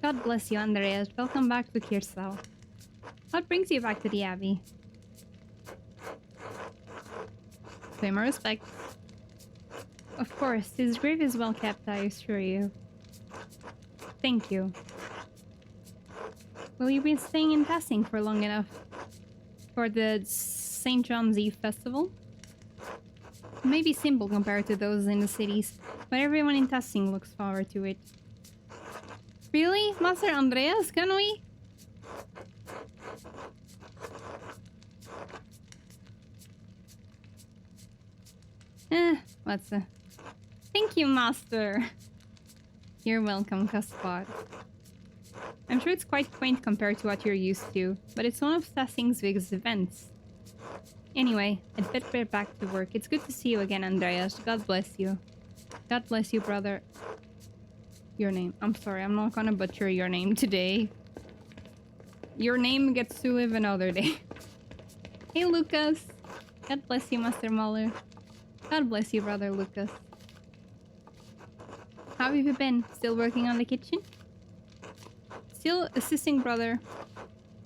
God bless you, Andreas. Welcome back to Kirsau. What brings you back to the Abbey? Pay my respect. Of course, his grave is well kept, I assure you. Thank you. Will you be staying in Passing for long enough for the St. John's Eve festival? It may be simple compared to those in the cities, but everyone in Passing looks forward to it. Really? Master Andreas, can we? What's a... Thank you, Master! You're welcome, Caspar. I'm sure it's quite quaint compared to what you're used to, but it's one of Sassing's biggest events. Anyway, I'd better get back to work. It's good to see you again, Andreas. God bless you. God bless you, brother. Your name. I'm sorry, I'm not gonna butcher your name today. Your name gets to live another day. Hey, Lucas. God bless you, Master Muller. God bless you, brother Lucas. How have you been? Still working on the kitchen? Still assisting, brother.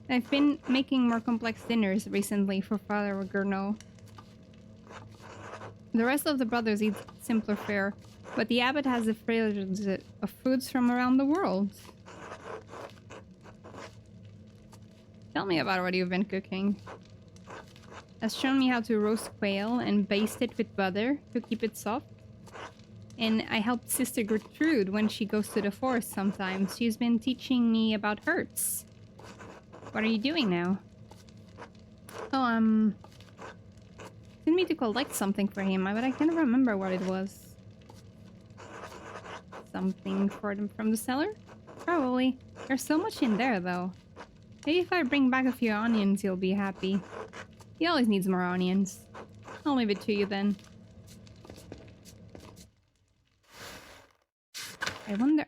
I've been making more complex dinners recently for Father Gurno. The rest of the brothers eat simpler fare, but the abbot has a fridge of foods from around the world. Tell me about what you've been cooking. Has shown me how to roast quail and baste it with butter to keep it soft. And I helped Sister Gertrude when she goes to the forest sometimes. She's been teaching me about herbs. What are you doing now? Oh, didn't mean to collect something for him, but I can't remember what it was. Something for them from the cellar? Probably. There's so much in there, though. Maybe if I bring back a few onions, you'll be happy. He always needs more onions. I'll leave it to you then. I wonder...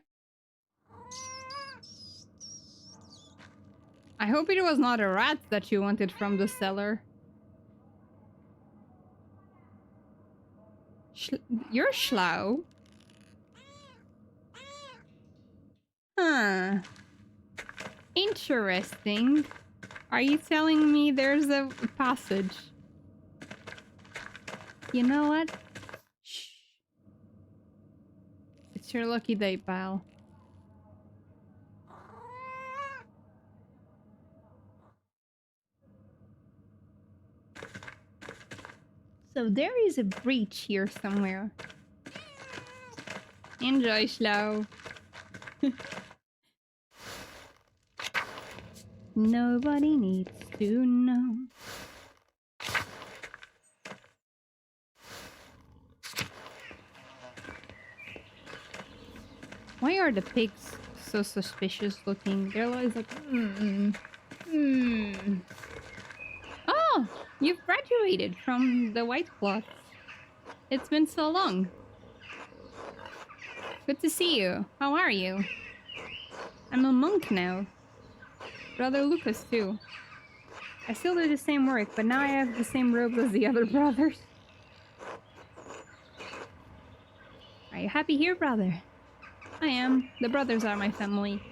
I hope it was not a rat that you wanted from the cellar. You're schlau. Huh. Interesting. Are you telling me there's a passage? You know what? Shh. It's your lucky day, pal. So there is a breach here somewhere. Enjoy, Schlau. Nobody needs to know. Why are the pigs so suspicious looking? They're always like, Oh, you've graduated from the white cloth. It's been so long. Good to see you. How are you? I'm a monk now. Brother Lucas too. I still do the same work, but now I have the same robes as the other brothers. Are you happy here, brother? I am. The brothers are my family.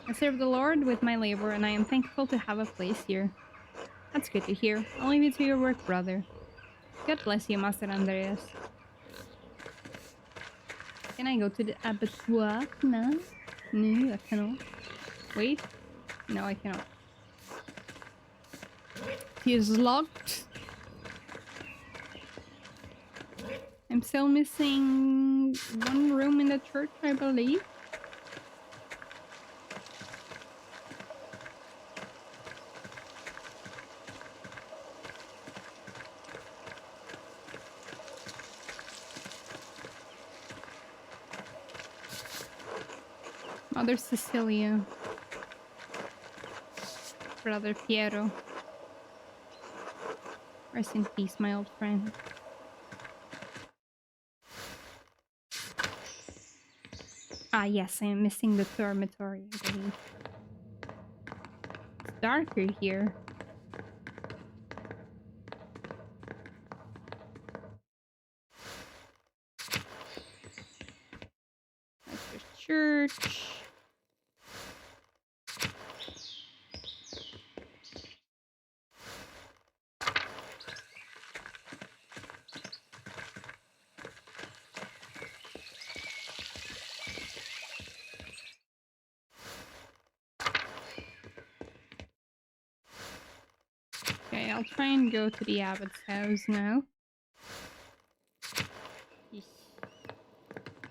I serve the Lord with my labor, and I am thankful to have a place here. That's good to hear. I'll leave you to your work, brother. God bless you, Master Andreas. Can I go to the abattoir? No? No, I cannot. Wait. No, I cannot. He is locked. I'm still missing one room in the church, I believe. Mother Cecilia. Brother Piero. Rest in peace, my old friend. Ah, yes, I am missing the dormitory, I believe. It's darker here. That's the church. Okay, I'll try and go to the abbot's house now.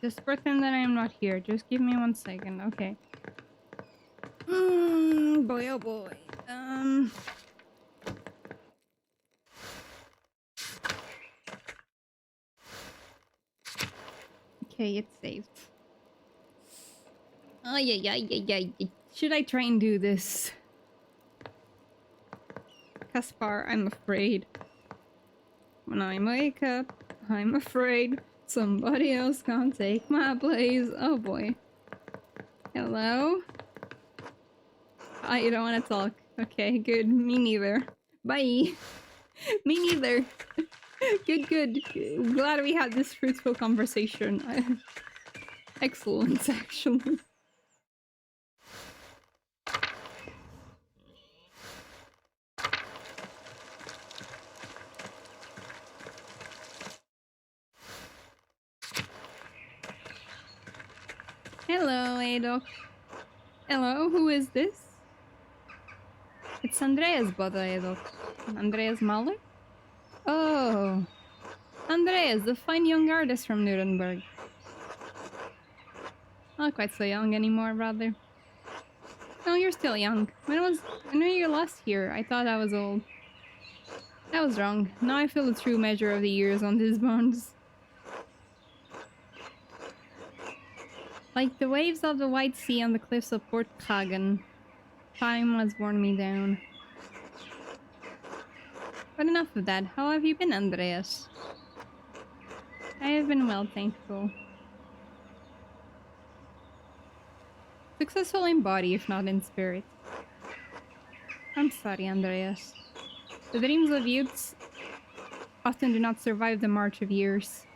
Just pretend that I am not here. Just give me 1 second, okay. Boy, oh boy. Okay, it's saved. Oh, yeah. Should I try and do this? Caspar, I'm afraid. When I wake up, I'm afraid somebody else can't take my place. Oh boy. Hello? You don't want to talk. Okay, good. Me neither. Bye. Me neither. Good. Glad we had this fruitful conversation. Excellent, actually. Hello, Adolf. Hello, who is this? It's Andreas, brother, Adolf. Andreas Mahler? Oh, Andreas, the fine young artist from Nuremberg. Not quite so young anymore, rather. No, you're still young. When were you last here? I thought I was old. I was wrong. Now I feel the true measure of the years on these bones. Like the waves of the White Sea on the cliffs of Port Hagen, time has worn me down. But enough of that. How have you been, Andreas? I have been well, thankful. Successful in body, if not in spirit. I'm sorry, Andreas. The dreams of youths often do not survive the march of years.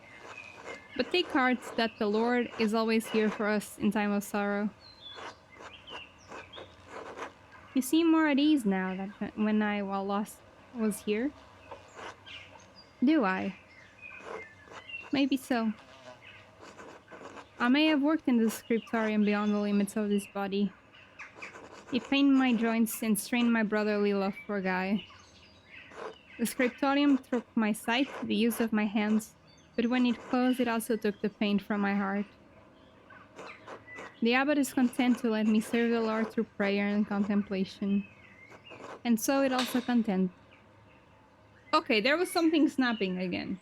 But take heart that the Lord is always here for us in time of sorrow. You seem more at ease now than when I, while lost, was here. Do I? Maybe so. I may have worked in the scriptorium beyond the limits of this body. It pained my joints and strained my brotherly love for Guy. The scriptorium took my sight, the use of my hands, but when it closed, it also took the pain from my heart. The abbot is content to let me serve the Lord through prayer and contemplation. And so it also content. Okay, there was something snapping again.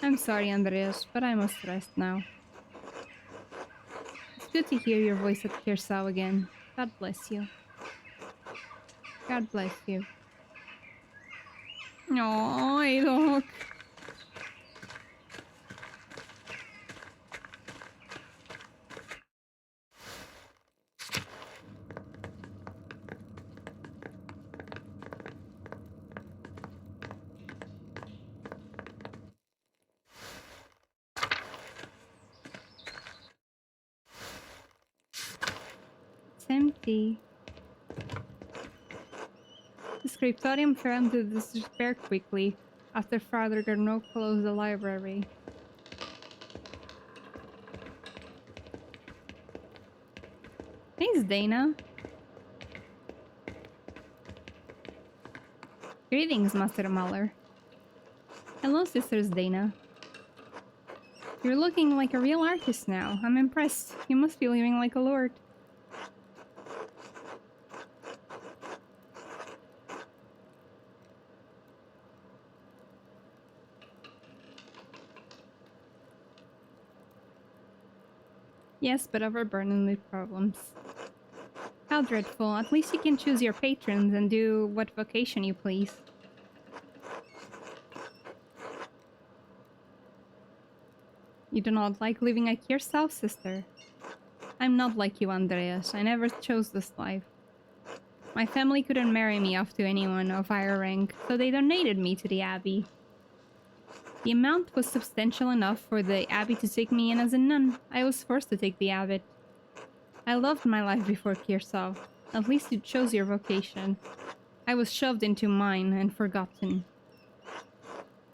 I'm sorry, Andreas, but I must rest now. It's good to hear your voice at Kirsau again. God bless you. God bless you. Oh, look. It's empty. The scriptorium fell into despair quickly after Father Garneau closed the library. Thanks, Dana. Greetings, Master Mahler. Hello, Sisters Dana. You're looking like a real artist now. I'm impressed. You must be living like a lord. Yes, but overburdened with problems. How dreadful. At least you can choose your patrons and do what vocation you please. You do not like living like yourself, sister. I'm not like you, Andreas. I never chose this life. My family couldn't marry me off to anyone of higher rank, so they donated me to the Abbey. The amount was substantial enough for the Abbey to take me in as a nun. I was forced to take the abbot. I loved my life before Kirsov. At least you chose your vocation. I was shoved into mine and forgotten.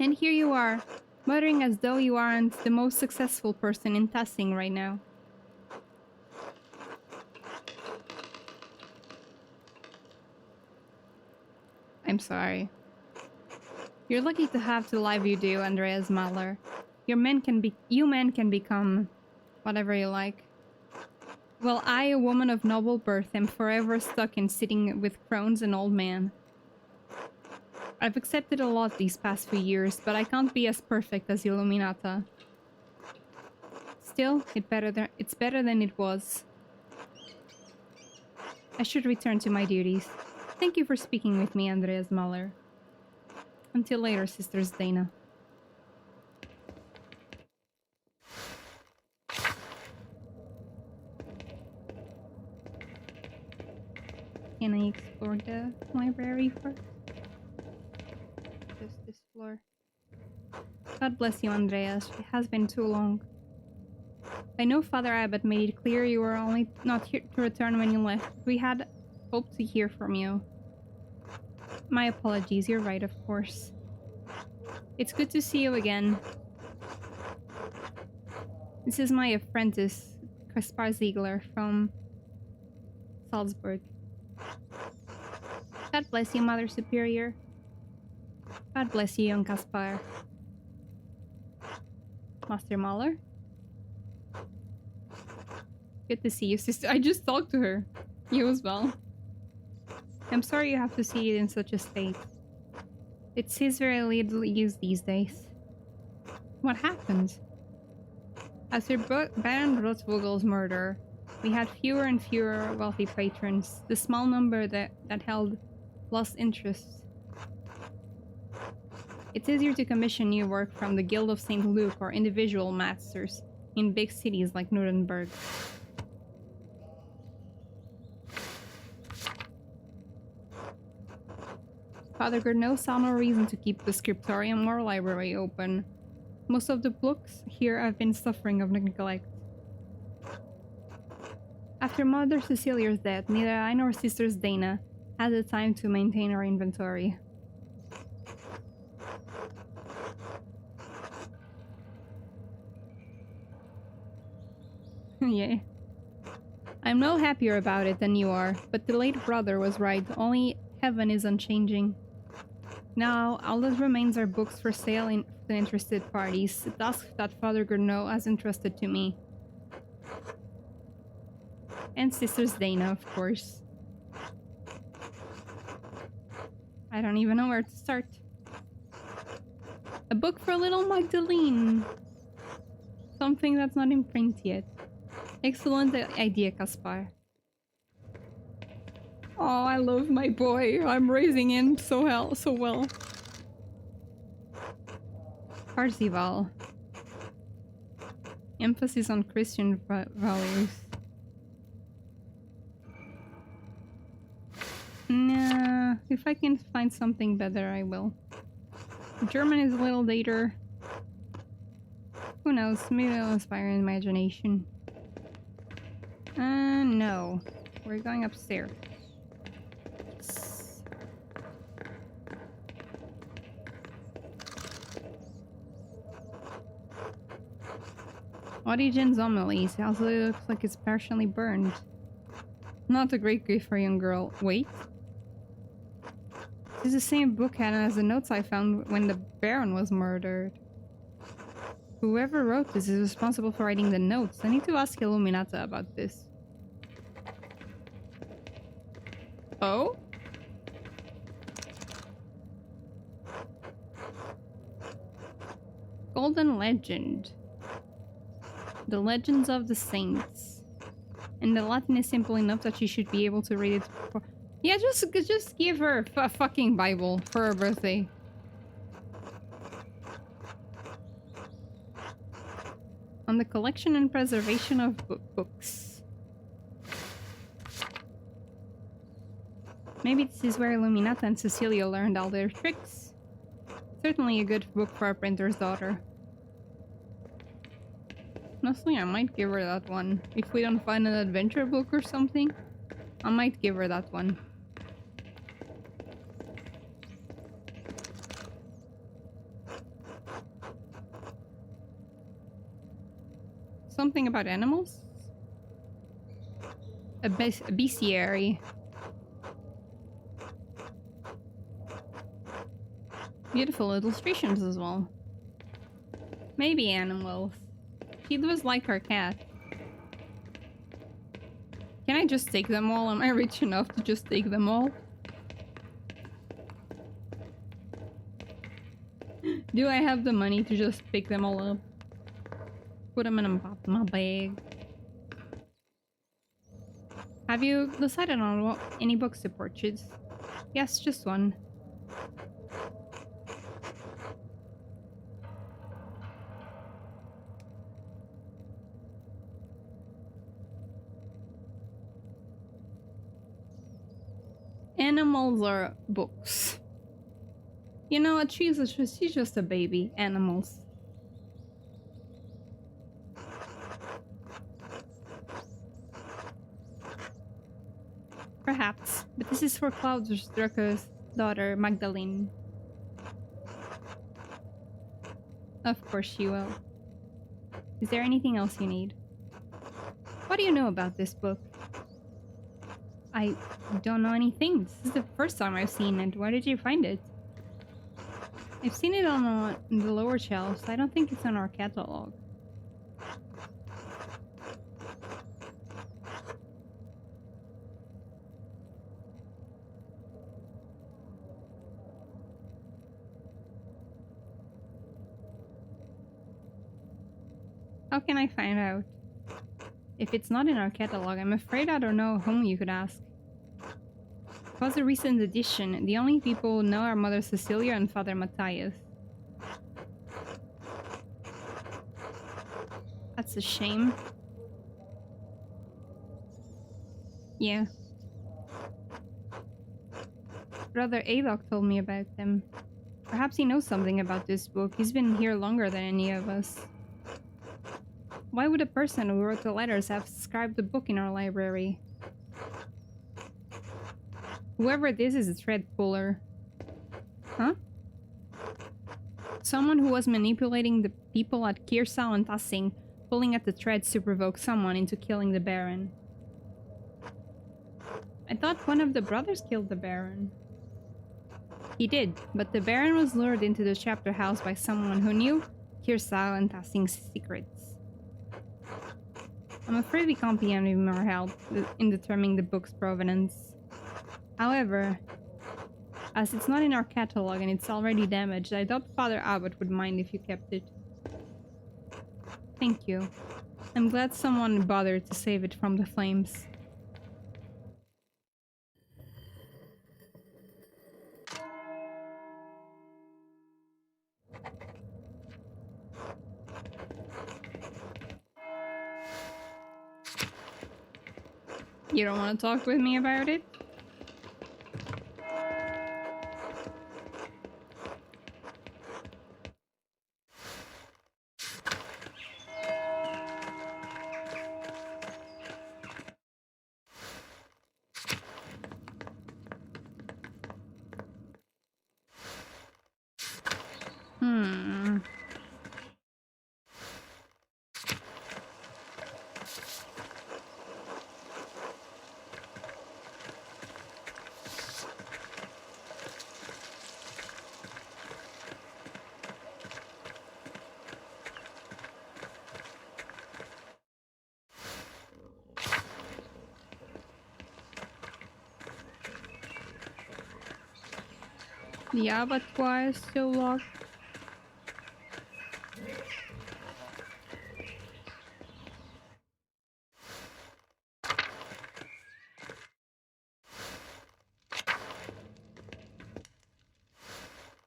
And here you are, muttering as though you aren't the most successful person in Tassing right now. I'm sorry. You're lucky to have the life you do, Andreas Mahler. You men can become whatever you like. Well, I, a woman of noble birth, am forever stuck in sitting with crones and old man. I've accepted a lot these past few years, but I can't be as perfect as Illuminata. Still, it's better than it was. I should return to my duties. Thank you for speaking with me, Andreas Mahler. Until later, Sisters Dana. Can I explore the library first? Just this floor. God bless you, Andreas. It has been too long. I know Father Abbot made it clear you were only not here to return when you left. We had hoped to hear from you. My apologies, you're right, of course. It's good to see you again. This is my apprentice, Kaspar Ziegler from Salzburg. God bless you, Mother Superior. God bless you, young Kaspar. Master Mahler? Good to see you, sister. I just talked to her. You as well. I'm sorry you have to see it in such a state. It sees very little use these days. What happened? After Baron Rothvogel's murder, we had fewer and fewer wealthy patrons. The small number that held lost interest. It's easier to commission new work from the Guild of St. Luke or individual masters in big cities like Nuremberg. Father Gurneau saw no reason to keep the scriptorium or library open. Most of the books here have been suffering of neglect. After Mother Cecilia's death, neither I nor Sisters Dana had the time to maintain our inventory. Yeah. I'm no happier about it than you are, but the late brother was right. Only heaven is unchanging. Now, all that remains are books for sale to interested parties, a task that Father Gurneau has entrusted to me. And Sisters Dana, of course. I don't even know where to start. A book for little Magdalene. Something that's not in print yet. Excellent idea, Kaspar. Oh, I love my boy. I'm raising him so well. Parzival. Emphasis on Christian values. Nah, if I can find something better, I will. German is a little later. Who knows? Maybe it'll inspire imagination. No. We're going upstairs. Origen's homilies also looks like it's partially burned. Not a great gift for a young girl. Wait. This is the same book as the notes I found when the Baron was murdered. Whoever wrote this is responsible for writing the notes. I need to ask Illuminata about this. Oh? Golden Legend. The Legends of the Saints. And the Latin is simple enough that she should be able to read it. Yeah, just give her a fucking Bible for her birthday. On the collection and preservation of books. Maybe this is where Illuminata and Cecilia learned all their tricks. Certainly a good book for a printer's daughter. Honestly, I might give her that one. If we don't find an adventure book or something, I might give her that one. Something about animals? A bestiary. Beautiful illustrations as well. Maybe animals. She was like our cat. Can I just take them all? Am I rich enough to just take them all? Do I have the money to just pick them all up? Put them in my bag. Have you decided on any books to purchase? Yes, just one. Animals or books? You know what? She's just a baby. Animals. Perhaps, but this is for Claudius Draco's daughter, Magdalene. Of course she will. Is there anything else you need? What do you know about this book? I don't know anything. This is the first time I've seen it. Where did you find it? I've seen it on the lower shelves. I don't think it's on our catalog. How can I find out? If it's not in our catalog, I'm afraid I don't know whom you could ask. It was a recent edition. The only people who know are Mother Cecilia and Father Matthias. That's a shame. Yeah. Brother Adok told me about them. Perhaps he knows something about this book. He's been here longer than any of us. Why would a person who wrote the letters have subscribed the book in our library? Whoever this is a thread puller. Huh? Someone who was manipulating the people at Kirsal and Tassing, pulling at the threads to provoke someone into killing the Baron. I thought one of the brothers killed the Baron. He did, but the Baron was lured into the chapter house by someone who knew Kirsal and Tassing's secrets. I'm afraid we can't be any more help in determining the book's provenance. However, as it's not in our catalog and it's already damaged, I doubt Father Abbot would mind if you kept it. Thank you. I'm glad someone bothered to save it from the flames. You don't want to talk with me about it? The abattoir is still locked.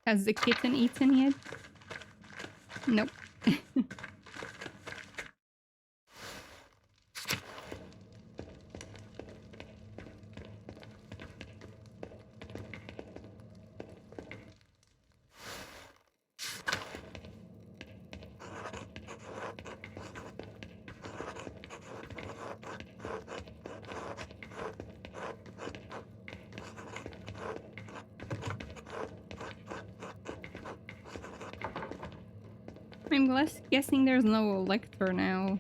Has the kitten eaten yet? Nope. I'm guessing there's no lector now.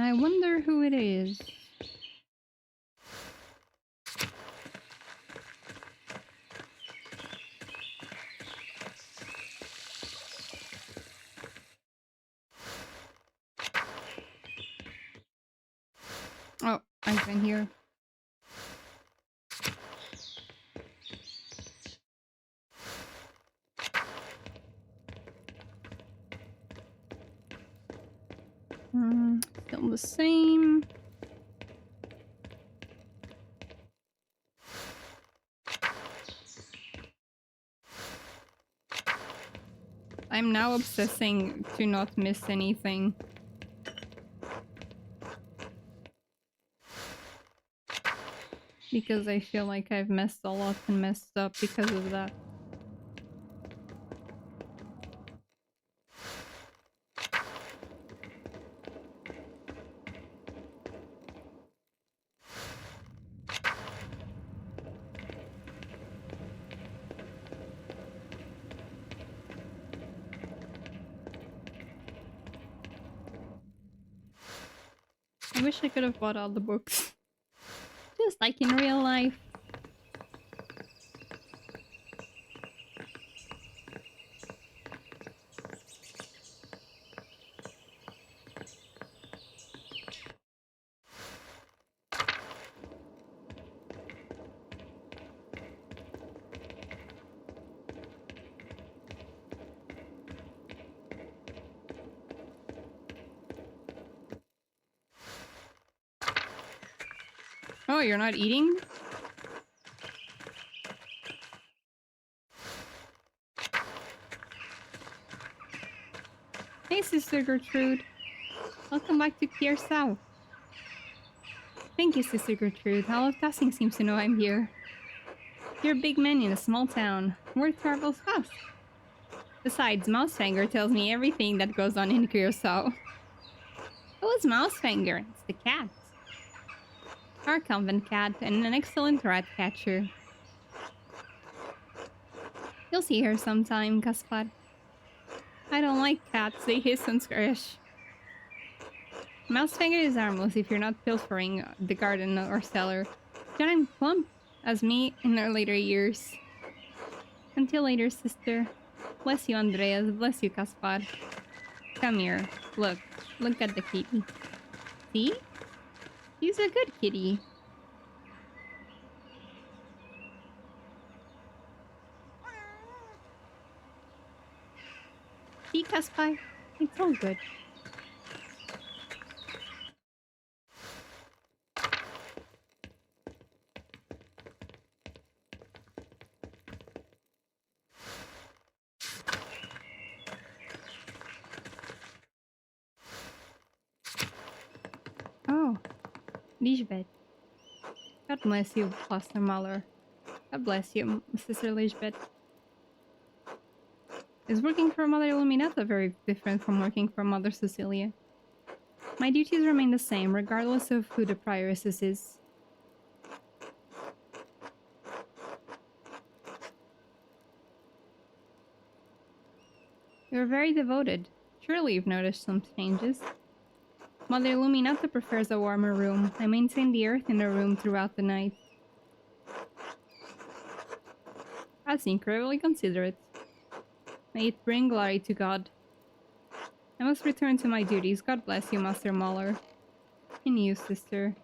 I wonder who it is. Oh, I've been here. Still the same. I'm now obsessing to not miss anything. Because I feel like I've messed a lot and messed up because of that. I wish I could have bought all the books. Just like in real life. Oh, you're not eating? Hey, Sister Gertrude. Welcome back to Kier South. Thank you, Sister Gertrude. All of Tossing seems to know I'm here. You're a big man in a small town. Word travels fast. Besides, Mousefanger tells me everything that goes on in Curacao. Who's Mousefanger? It's the cat. Our convent cat and an excellent rat catcher. You'll see her sometime, Gaspar. I don't like cats, they hiss and scratch. Mousefanger is harmless if you're not pilfering the garden or cellar. John and plump as me in our later years. Until later, sister. Bless you, Andreas. Bless you, Gaspar. Come here. Look. Look at the kitty. See? He's a good kitty. See, Gaspar? It's all good. Oh, Lisbeth. God bless you, Pastor Mahler. God bless you, Sister Lisbeth. Is working for Mother Illuminata very different from working for Mother Cecilia? My duties remain the same, regardless of who the prioress is. You're very devoted. Surely you've noticed some changes. Mother Illuminata prefers a warmer room. I maintain the earth in the room throughout the night. That's incredibly considerate. May it bring glory to God. I must return to my duties. God bless you, Master Muller. And you, sister.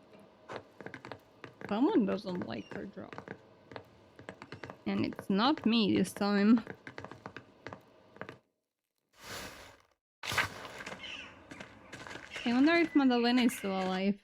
Someone doesn't like her job. And it's not me this time. I wonder if Madalena is still alive.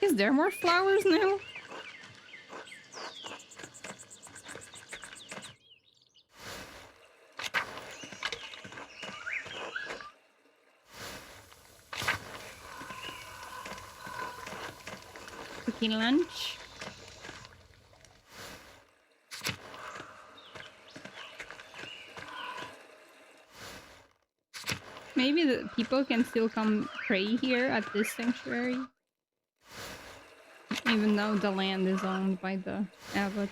Is there more flowers now? Cookie lunch. Maybe the people can still come pray here at this sanctuary. Even though the land is owned by the abbot.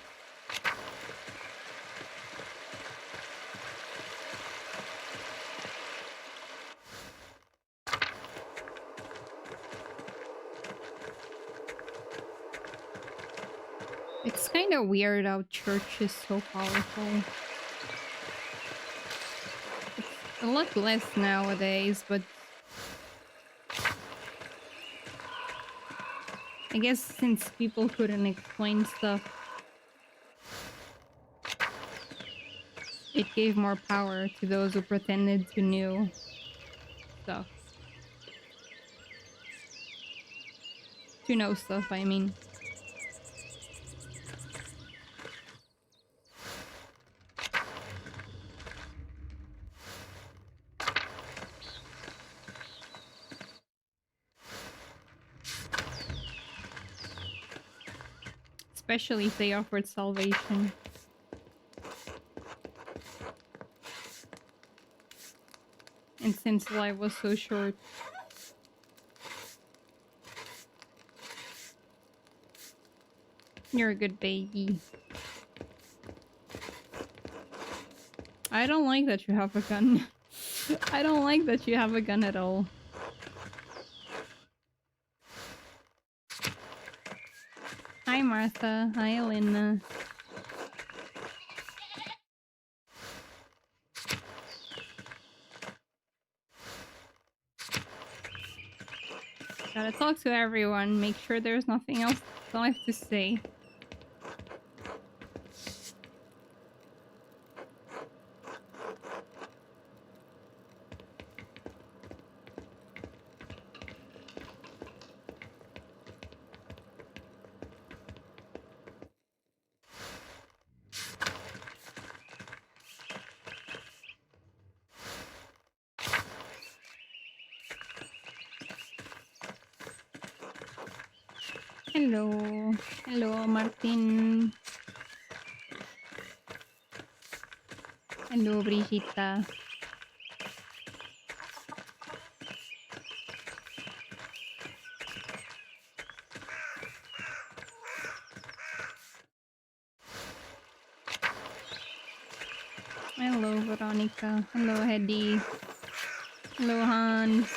It's kind of weird how church is so powerful. It's a lot less nowadays, but I guess since people couldn't explain stuff, it gave more power to those who pretended to know stuff. To know stuff, I mean. Especially if they offered salvation. And since life was so short. You're a good baby. I don't like that you have a gun. I don't like that you have a gun at all. Hi Martha. Hi Elena. Gotta talk to everyone. Make sure there's nothing else left to say. Hello. Hello, Martin. Hello, Brigitta. Hello, Veronica. Hello, Hedy. Hello, Hans.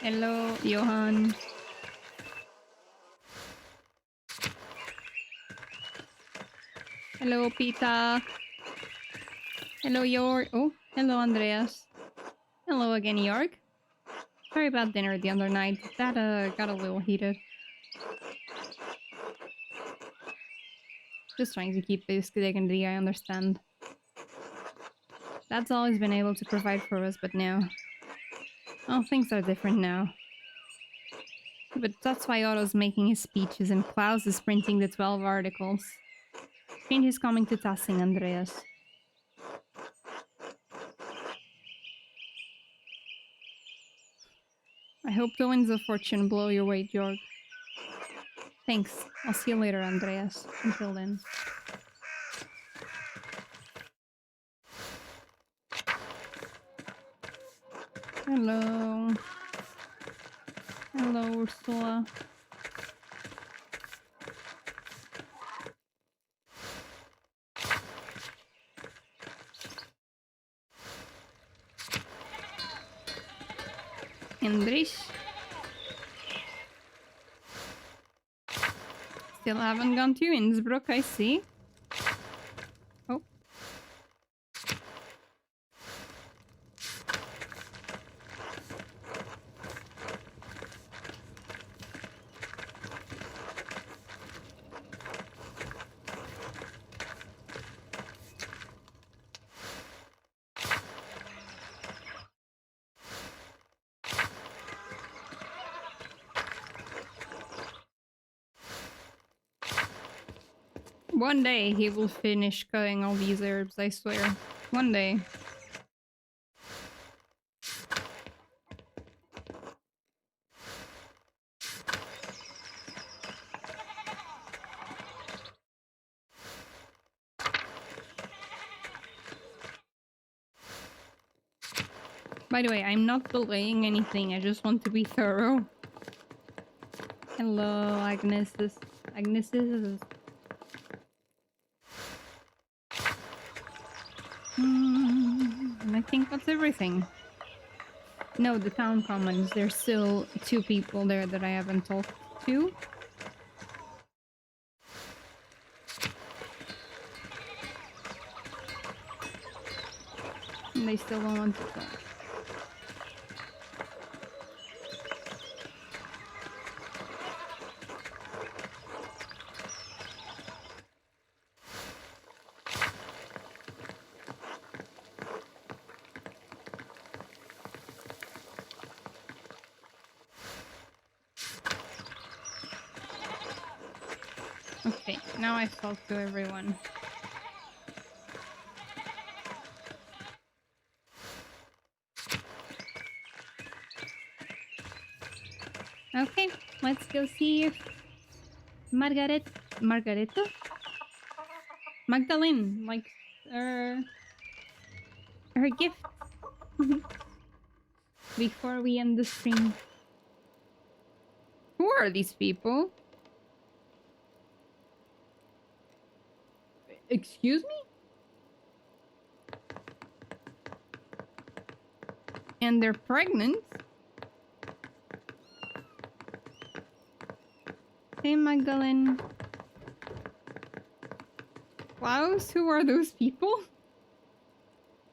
Hello, Johan. Hello, Pita. Hello, York. Oh, hello, Andreas. Hello again, York. Sorry about dinner the other night. That got a little heated. Just trying to keep this dignity, I understand. Dad's always been able to provide for us, but now... Oh, things are different now. But that's why Otto's making his speeches and Klaus is printing the 12 articles. Change is coming to Tassing, Andreas. I hope the winds of fortune blow your way, Georg. Thanks. I'll see you later, Andreas. Until then. Hello. Hello, Ursula. Hendrich. Still haven't gone to Innsbruck, I see. Oh. One day he will finish cutting all these herbs, I swear. One day. By the way, I'm not delaying anything, I just want to be thorough. Hello, Agnes. Agnes is... And I think that's everything. No, the town commons. There's still 2 people there that I haven't talked to. And they still don't want to talk. Okay, now I've talked to everyone. Okay, let's go see if Margareto? Magdalene likes her gift. Before we end the stream. Who are these people? Excuse me? And they're pregnant? Hey, Magdalene. Klaus, who are those people?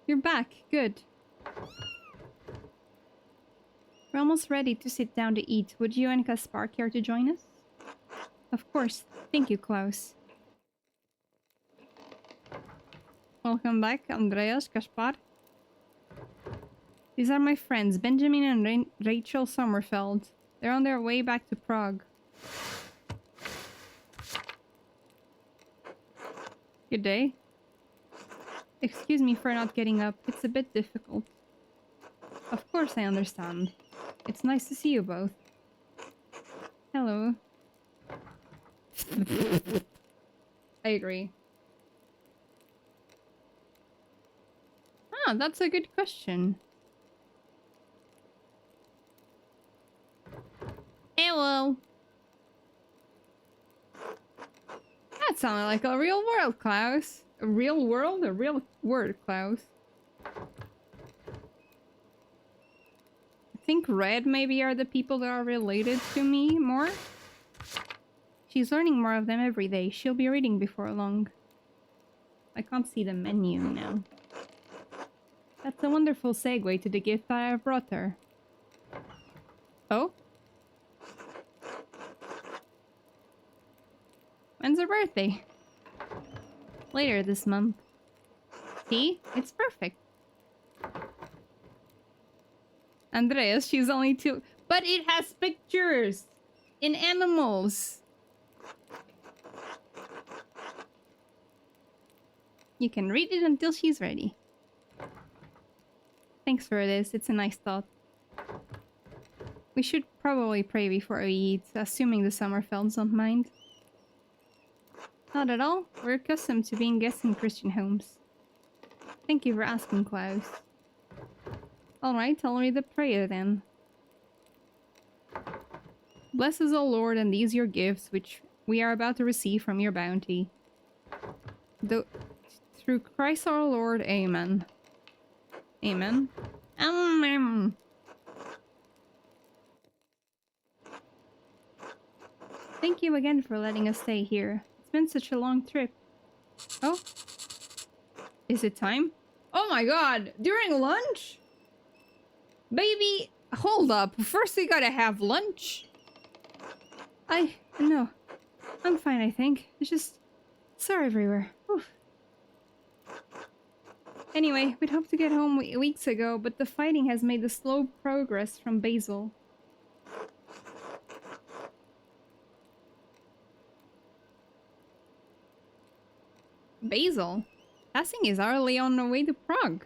You're back. Good. We're almost ready to sit down to eat. Would you and Kaspar care to join us? Of course. Thank you, Klaus. Welcome back, Andreas, Kaspar. These are my friends, Benjamin and Rachel Sommerfeld. They're on their way back to Prague. Good day. Excuse me for not getting up. It's a bit difficult. Of course I understand. It's nice to see you both. Hello. I agree. Ah, that's a good question. Hello. That sounded like a real world, Klaus. A real world? A real word, Klaus. I think Red maybe are the people that are related to me more. She's learning more of them every day. She'll be reading before long. I can't see the menu now. That's a wonderful segue to the gift I have brought her. Oh? When's her birthday? Later this month. See? It's perfect. Andreas, she's only 2. But it has pictures! In animals! You can read it until she's ready. Thanks for this, it's a nice thought. We should probably pray before we eat, assuming the Sommerfelds don't mind. Not at all. We're accustomed to being guests in Christian homes. Thank you for asking, Klaus. Alright, I'll read the prayer then. Bless us, O Lord, and these your gifts, which we are about to receive from your bounty. Through Christ our Lord, amen. Amen. Amen. Thank you again for letting us stay here. It's been such a long trip. Oh? Is it time? Oh my god! During lunch? Baby, hold up. First we gotta have lunch. No. I'm fine, I think. It's just sore everywhere. Oof. Anyway, we'd hoped to get home weeks ago, but the fighting has made the slow progress from Basel. Basel? Passing is hourly on the way to Prague.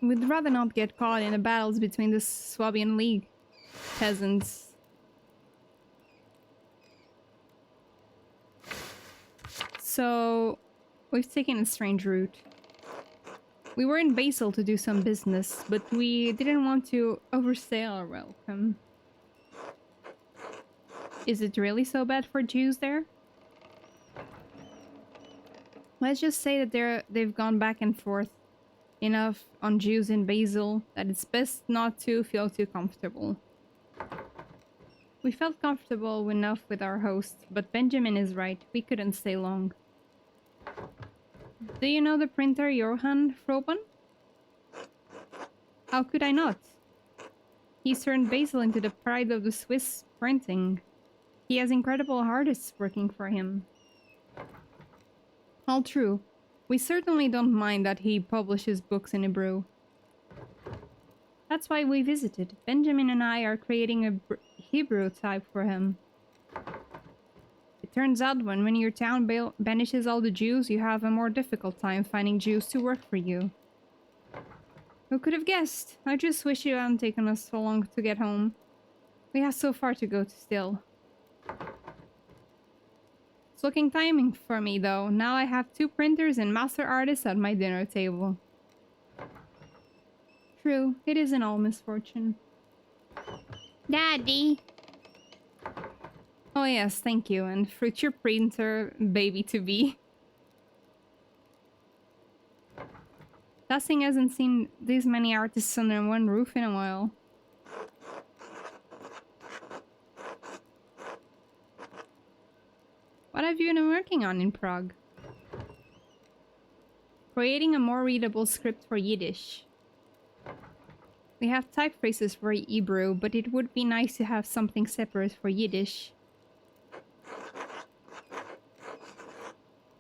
We'd rather not get caught in the battles between the Swabian League peasants. So, we've taken a strange route. We were in Basel to do some business, but we didn't want to overstay our welcome. Is it really so bad for Jews there? Let's just say that they've gone back and forth enough on Jews in Basel that it's best not to feel too comfortable. We felt comfortable enough with our host, but Benjamin is right, we couldn't stay long. Do you know the printer Johann Froben? How could I not? He's turned Basel into the pride of the Swiss printing. He has incredible artists working for him. All true. We certainly don't mind that he publishes books in Hebrew. That's why we visited. Benjamin and I are creating a Hebrew type for him. It turns out when your town banishes all the Jews, you have a more difficult time finding Jews to work for you. Who could have guessed? I just wish it hadn't taken us so long to get home. We have so far to go still. It's looking timing for me though. Now I have 2 printers and master artists at my dinner table. True, it isn't all misfortune. Daddy! Oh yes, thank you, and future printer baby-to-be. Tassing hasn't seen this many artists under one roof in a while. What have you been working on in Prague? Creating a more readable script for Yiddish. We have typefaces for Hebrew, but it would be nice to have something separate for Yiddish.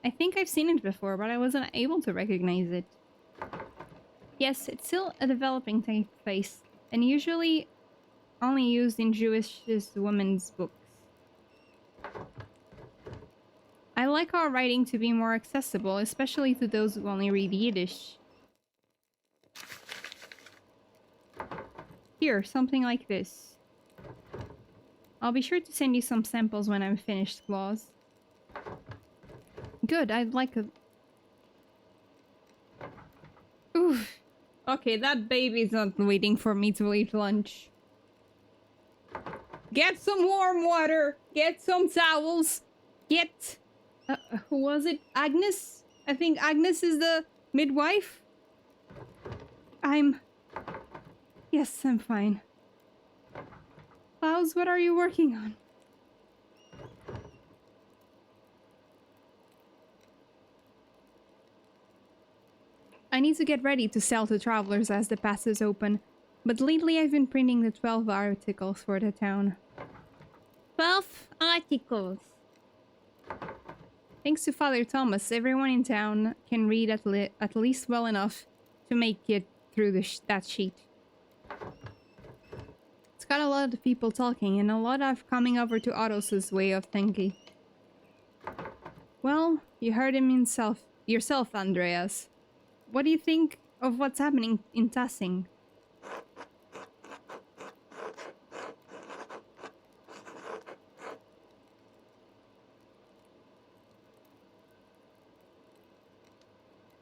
I think I've seen it before, but I wasn't able to recognize it. Yes, it's still a developing typeface, and usually only used in Jewish women's books. I like our writing to be more accessible, especially to those who only read Yiddish. Here, something like this. I'll be sure to send you some samples when I'm finished, Claus. Good, I'd like a... Oof. Okay, that baby's not waiting for me to eat lunch. Get some warm water! Get some towels! Get... who was it? Agnes? I think Agnes is the midwife? Yes, I'm fine. Klaus, what are you working on? I need to get ready to sell to travelers as the passes open, but lately I've been printing the 12 articles for the town. 12 articles! Thanks to Father Thomas, everyone in town can read at least well enough to make it through that sheet. It's got a lot of people talking and a lot of coming over to Otto's way of thinking. Well, you heard him yourself, Andreas. What do you think of what's happening in Tassing?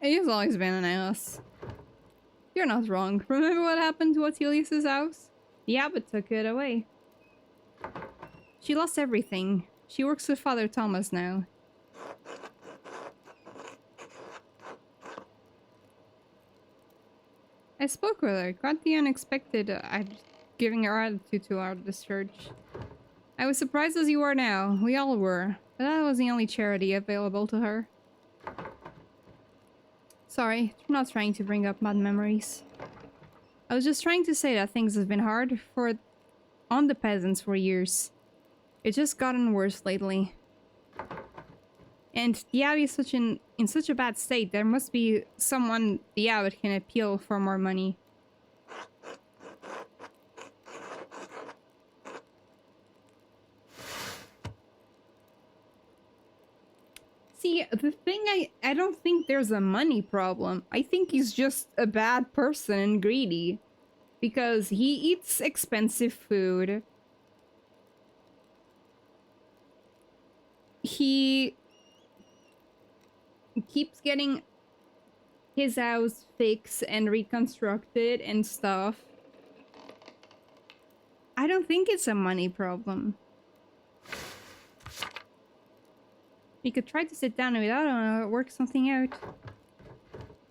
He's always been an ass. You're not wrong. Remember what happened to Ottilius's house? The abbot took it away. She lost everything. She works with Father Thomas now. I spoke with her. Quite the unexpected. I giving her attitude to our this church. I was surprised as you are now. We all were. But that was the only charity available to her. Sorry, I'm not trying to bring up bad memories. I was just trying to say that things have been hard on the peasants for years. It's just gotten worse lately. And the abbey is in such a bad state, there must be someone the abbot can appeal for more money. See, the thing, I don't think there's a money problem. I think he's just a bad person and greedy. Because he eats expensive food. He keeps getting his house fixed and reconstructed and stuff. I don't think it's a money problem. We could try to sit down with Otto and work something out.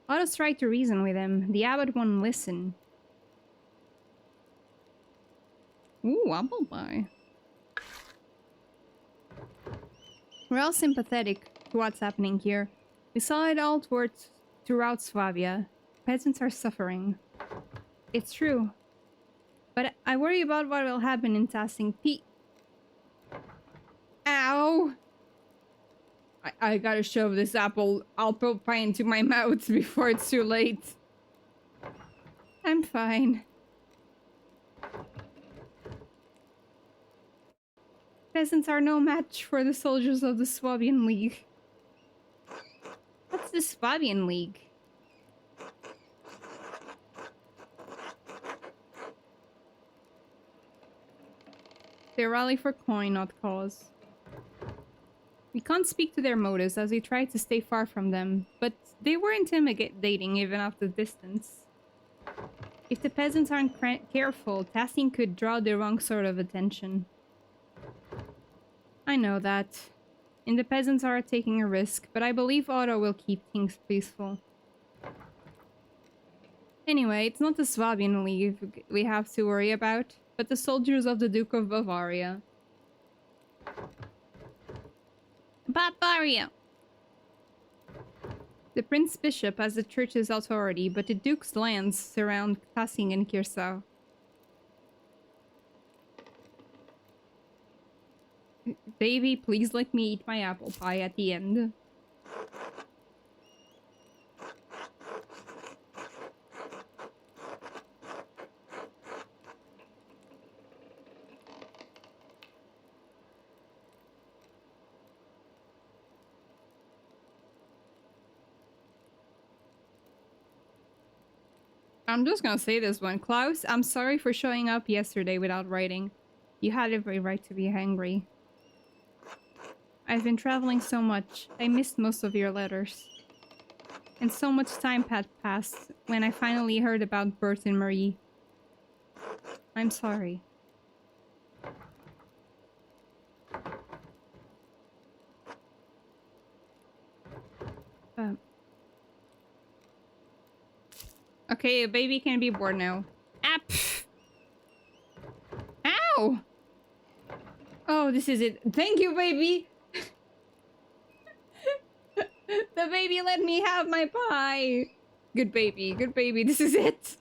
Otto's tried to reason with him. The abbot won't listen. Ooh, apple pie. We're all sympathetic to what's happening here. We saw it all throughout Swabia. Peasants are suffering. It's true. But I worry about what will happen in Tassing Pete. Ow! I gotta shove this apple pie into my mouth before it's too late. I'm fine. Peasants are no match for the soldiers of the Swabian League. What's the Swabian League? They rally for coin, not cause. We can't speak to their motives as we try to stay far from them, but they were intimidating even at the distance. If the peasants aren't careful, Tassin could draw the wrong sort of attention. I know that. And the peasants are taking a risk, but I believe Otto will keep things peaceful. Anyway, it's not the Swabian League we have to worry about, but the soldiers of the Duke of Bavaria. Bavaria! The Prince Bishop has the church's authority, but the Duke's lands surround Tassing and Kirsau. Baby, please let me eat my apple pie at the end. I'm just gonna say this one. Klaus, I'm sorry for showing up yesterday without writing. You had every right to be angry. I've been traveling so much. I missed most of your letters. And so much time had passed when I finally heard about Bert and Marie. I'm sorry. Okay, a baby can be born now. Ah, pff. Ow! Oh, this is it. Thank you, baby! The baby let me have my pie! Good baby, this is it!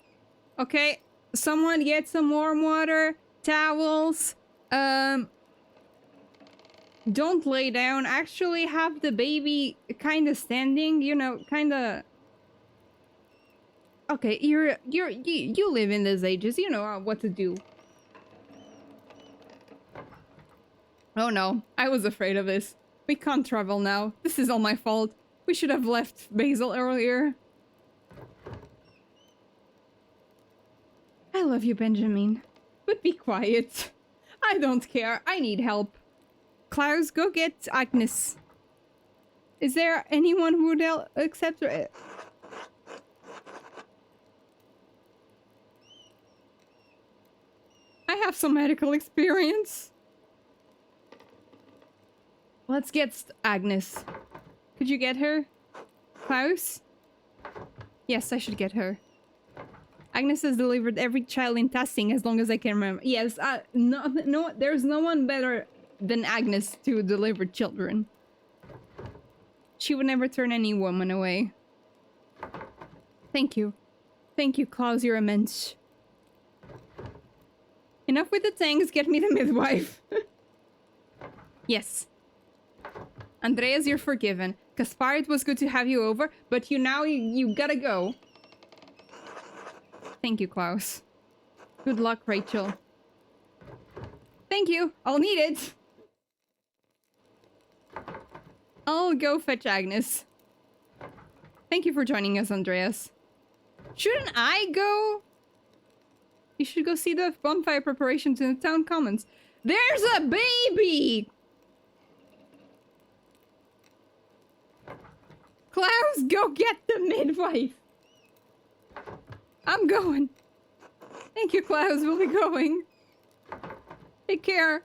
Okay, someone get some warm water, towels, don't lay down. Actually have the baby kind of standing, you know, kind of... Okay, you live in these ages, you know what to do. Oh no, I was afraid of this. We can't travel now. This is all my fault. We should have left Basil earlier. I love you, Benjamin. But be quiet. I don't care. I need help. Klaus, go get Agnes. Is there anyone who would accept her? I have some medical experience. Let's get Agnes. Could you get her? Klaus? Yes, I should get her. Agnes has delivered every child in testing as long as I can remember. Yes, no, there's no one better than Agnes to deliver children. She would never turn any woman away. Thank you. Thank you, Klaus, you're immense. Enough with the tanks, get me the midwife. Yes. Andreas, you're forgiven. Kaspar, it was good to have you over, but you gotta go. Thank you, Klaus. Good luck, Rachel. Thank you. I'll need it. I'll go fetch Agnes. Thank you for joining us, Andreas. Shouldn't I go? You should go see the bonfire preparations in the town commons. There's a baby! Klaus, go get the midwife! I'm going. Thank you, Klaus. We'll be going. Take care.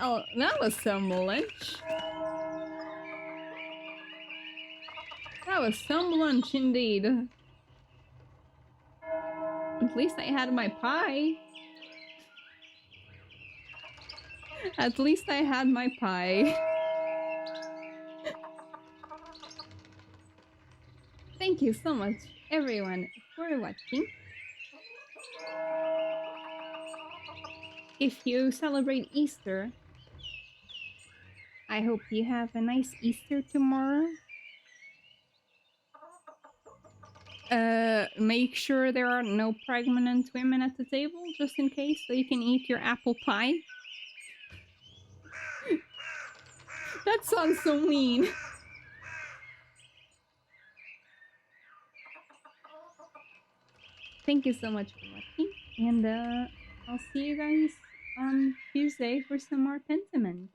Oh, that was some lunch. That was some lunch indeed. At least I had my pie. At least I had my pie. Thank you so much, everyone, for watching. If you celebrate Easter, I hope you have a nice Easter tomorrow. Make sure there are no pregnant women at the table, just in case, so you can eat your apple pie. That sounds so mean. Thank you so much for watching, and I'll see you guys on Tuesday for some more Pentiment.